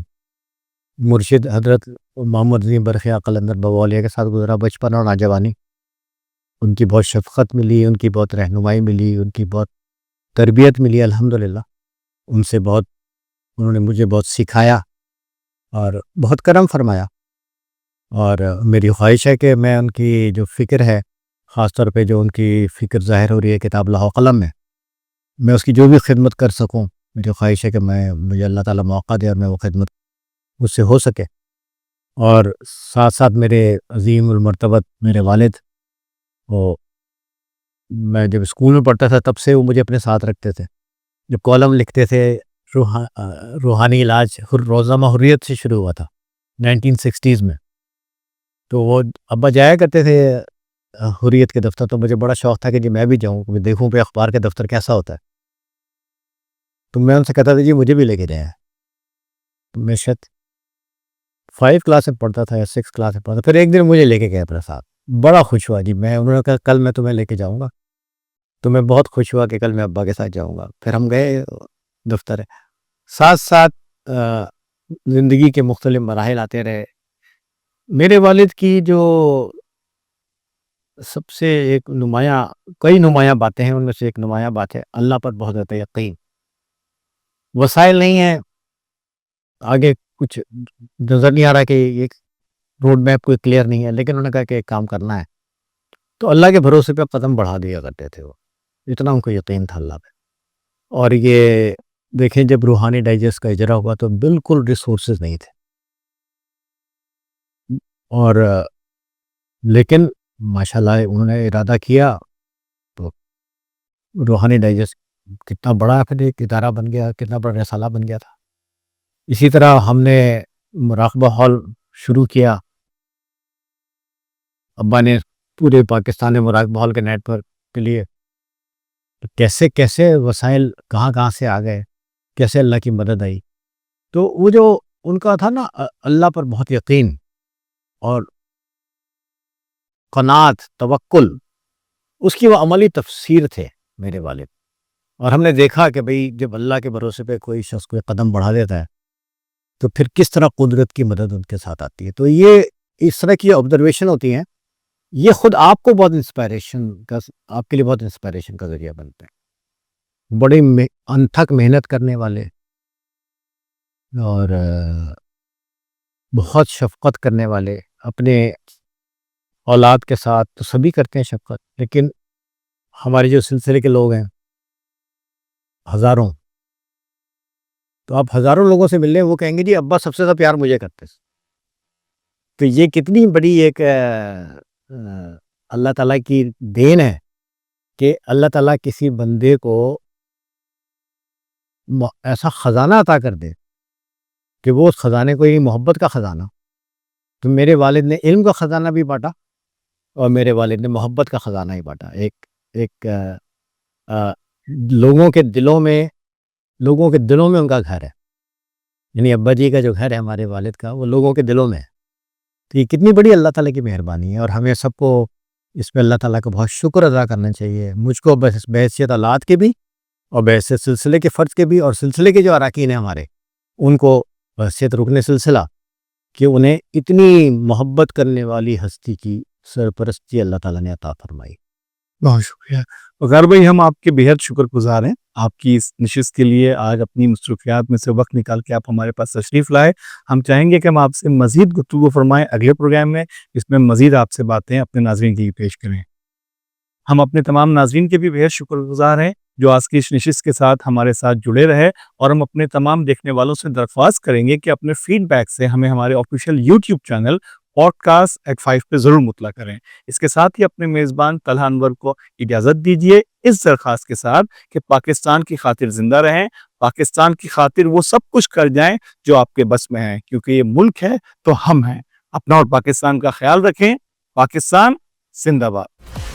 مرشد حضرت محمد عظیم برخیہ قلندر بابا اولیاء کے ساتھ گزرا. بچپن اور نوجوانی ان کی بہت شفقت ملی، ان کی بہت رہنمائی ملی، ان کی بہت تربیت ملی الحمدللہ. ان سے بہت انہوں نے مجھے بہت سکھایا اور بہت کرم فرمایا. اور میری خواہش ہے کہ میں ان کی جو فکر ہے، خاص طور پہ جو ان کی فکر ظاہر ہو رہی ہے کتاب لوح و قلم میں اس کی جو بھی خدمت کر سکوں. میری خواہش ہے کہ مجھے اللہ تعالیٰ موقع دے اور میں وہ خدمت مجھ سے ہو سکے. اور ساتھ ساتھ میرے عظیم المرتبت میرے والد، وہ میں جب اسکول میں پڑھتا تھا تب سے وہ مجھے اپنے ساتھ رکھتے تھے. جب کالم لکھتے تھے روحانی علاج روزنامہ حریت سے شروع ہوا تھا 1960s میں، تو وہ ابا جایا کرتے تھے حریت کے دفتر. تو مجھے بڑا شوق تھا کہ جی میں بھی جاؤں، میں دیکھوں پہ اخبار کے دفتر کیسا ہوتا ہے. تو میں ان سے کہتا تھا جی مجھے بھی لے کے جائیں. میں شاید 5 کلاس میں پڑھتا تھا یا 6 کلاس میں پڑھتا. پھر ایک دن مجھے لے کے گئے اپنے ساتھ، بڑا خوش ہوا جی. انہوں نے کہا کل میں تمہیں لے کے جاؤں گا. تو میں بہت خوش ہوا کہ کل میں ابا کے ساتھ جاؤں گا. پھر ہم گئے دفتر. ساتھ ساتھ زندگی کے مختلف مراحل آتے رہے. میرے والد کی جو سب سے ایک کئی نمایاں باتیں ہیں، ان میں سے ایک نمایاں بات ہے اللہ پر بہت زیادہ یقین. وسائل نہیں ہیں، آگے کچھ نظر نہیں آ رہا کہ ایک روڈ میپ کوئی کلیئر نہیں ہے، لیکن انہوں نے کہا کہ ایک کام کرنا ہے تو اللہ کے بھروسے پہ قدم بڑھا دیا کرتے تھے. وہ اتنا ان کو یقین تھا اللہ پہ. اور یہ دیکھیں جب روحانی ڈائجسٹ کا اجرا ہوا تو بالکل ریسورسز نہیں تھے، اور لیکن ماشاءاللہ انہوں نے ارادہ کیا تو روحانی ڈائجسٹ کتنا بڑا پھر ایک ادارہ بن گیا، کتنا بڑا رسالہ بن گیا تھا. اسی طرح ہم نے مراقبہ ہال شروع کیا. ابا نے پورے پاکستان میں مراقبہ ہال کے نیٹ ورک کے لیے کیسے کیسے وسائل کہاں سے آ گئے، کیسے اللہ کی مدد آئی. تو وہ جو ان کا تھا نا اللہ پر بہت یقین اور قناعت، توکل، اس کی وہ عملی تفسیر تھے میرے والد. اور ہم نے دیکھا کہ بھئی جب اللہ کے بھروسے پہ کوئی شخص کوئی قدم بڑھا دیتا ہے تو پھر کس طرح قدرت کی مدد ان کے ساتھ آتی ہے. تو یہ اس طرح کی آبزرویشن ہوتی ہیں، یہ خود آپ کو بہت آپ کے لیے بہت انسپائریشن کا ذریعہ بنتے ہیں. بڑی انتھک محنت کرنے والے اور بہت شفقت کرنے والے، اپنے اولاد کے ساتھ تو سبھی کرتے ہیں شفقت، لیکن ہمارے جو سلسلے کے لوگ ہیں ہزاروں، تو آپ ہزاروں لوگوں سے مل لیں وہ کہیں گے جی ابا سب سے زیادہ پیار مجھے کرتے. تو یہ کتنی بڑی ایک اللہ تعالیٰ کی دین ہے کہ اللہ تعالیٰ کسی بندے کو ایسا خزانہ عطا کر دے کہ وہ اس خزانے کو یہ محبت کا خزانہ. تو میرے والد نے علم کا خزانہ بھی بانٹا اور میرے والد نے محبت کا خزانہ ہی بانٹا. ایک لوگوں کے دلوں میں ان کا گھر ہے، یعنی ابا جی کا جو گھر ہے ہمارے والد کا، وہ لوگوں کے دلوں میں ہے. تو یہ کتنی بڑی اللہ تعالیٰ کی مہربانی ہے، اور ہمیں سب کو اس پہ اللہ تعالیٰ کا بہت شکر ادا کرنا چاہیے. مجھ کو بحیثیت اولاد کے بھی اور بحیثیت سلسلے کے فرد کے بھی، اور سلسلے کے جو اراکین ہیں ہمارے ان کو بحیثیت رکن سلسلہ، کہ انہیں اتنی محبت کرنے والی ہستی کی سرپرستی اللہ تعالیٰ نے عطا فرمائی. بہت شکریہ وقار بھائی، ہم آپ کے بیحد شکر گزار ہیں آپ کی اس نشست کے لیے. آج اپنی مصروفیات میں سے وقت نکال کے آپ ہمارے پاس تشریف لائے. ہم چاہیں گے کہ ہم آپ سے مزید گفتگو فرمائیں اگلے پروگرام میں، اس میں مزید آپ سے باتیں اپنے ناظرین کے لیے پیش کریں. ہم اپنے تمام ناظرین کے بھی بیحد شکر گزار ہیں جو آج کی اس نشست کے ساتھ ہمارے ساتھ جڑے رہے، اور ہم اپنے تمام دیکھنے والوں سے درخواست کریں گے کہ اپنے فیڈ بیک سے ہمیں ہمارے آفیشیل یوٹیوب چینل Podcast@5 پہ ضرور مطلع کریں. اس کے ساتھ ہی اپنے میزبان طلحہ انور کو اجازت دیجیے اس درخواست کے ساتھ کہ پاکستان کی خاطر زندہ رہیں، پاکستان کی خاطر وہ سب کچھ کر جائیں جو آپ کے بس میں ہے، کیونکہ یہ ملک ہے تو ہم ہیں. اپنا اور پاکستان کا خیال رکھیں. پاکستان زندہ باد.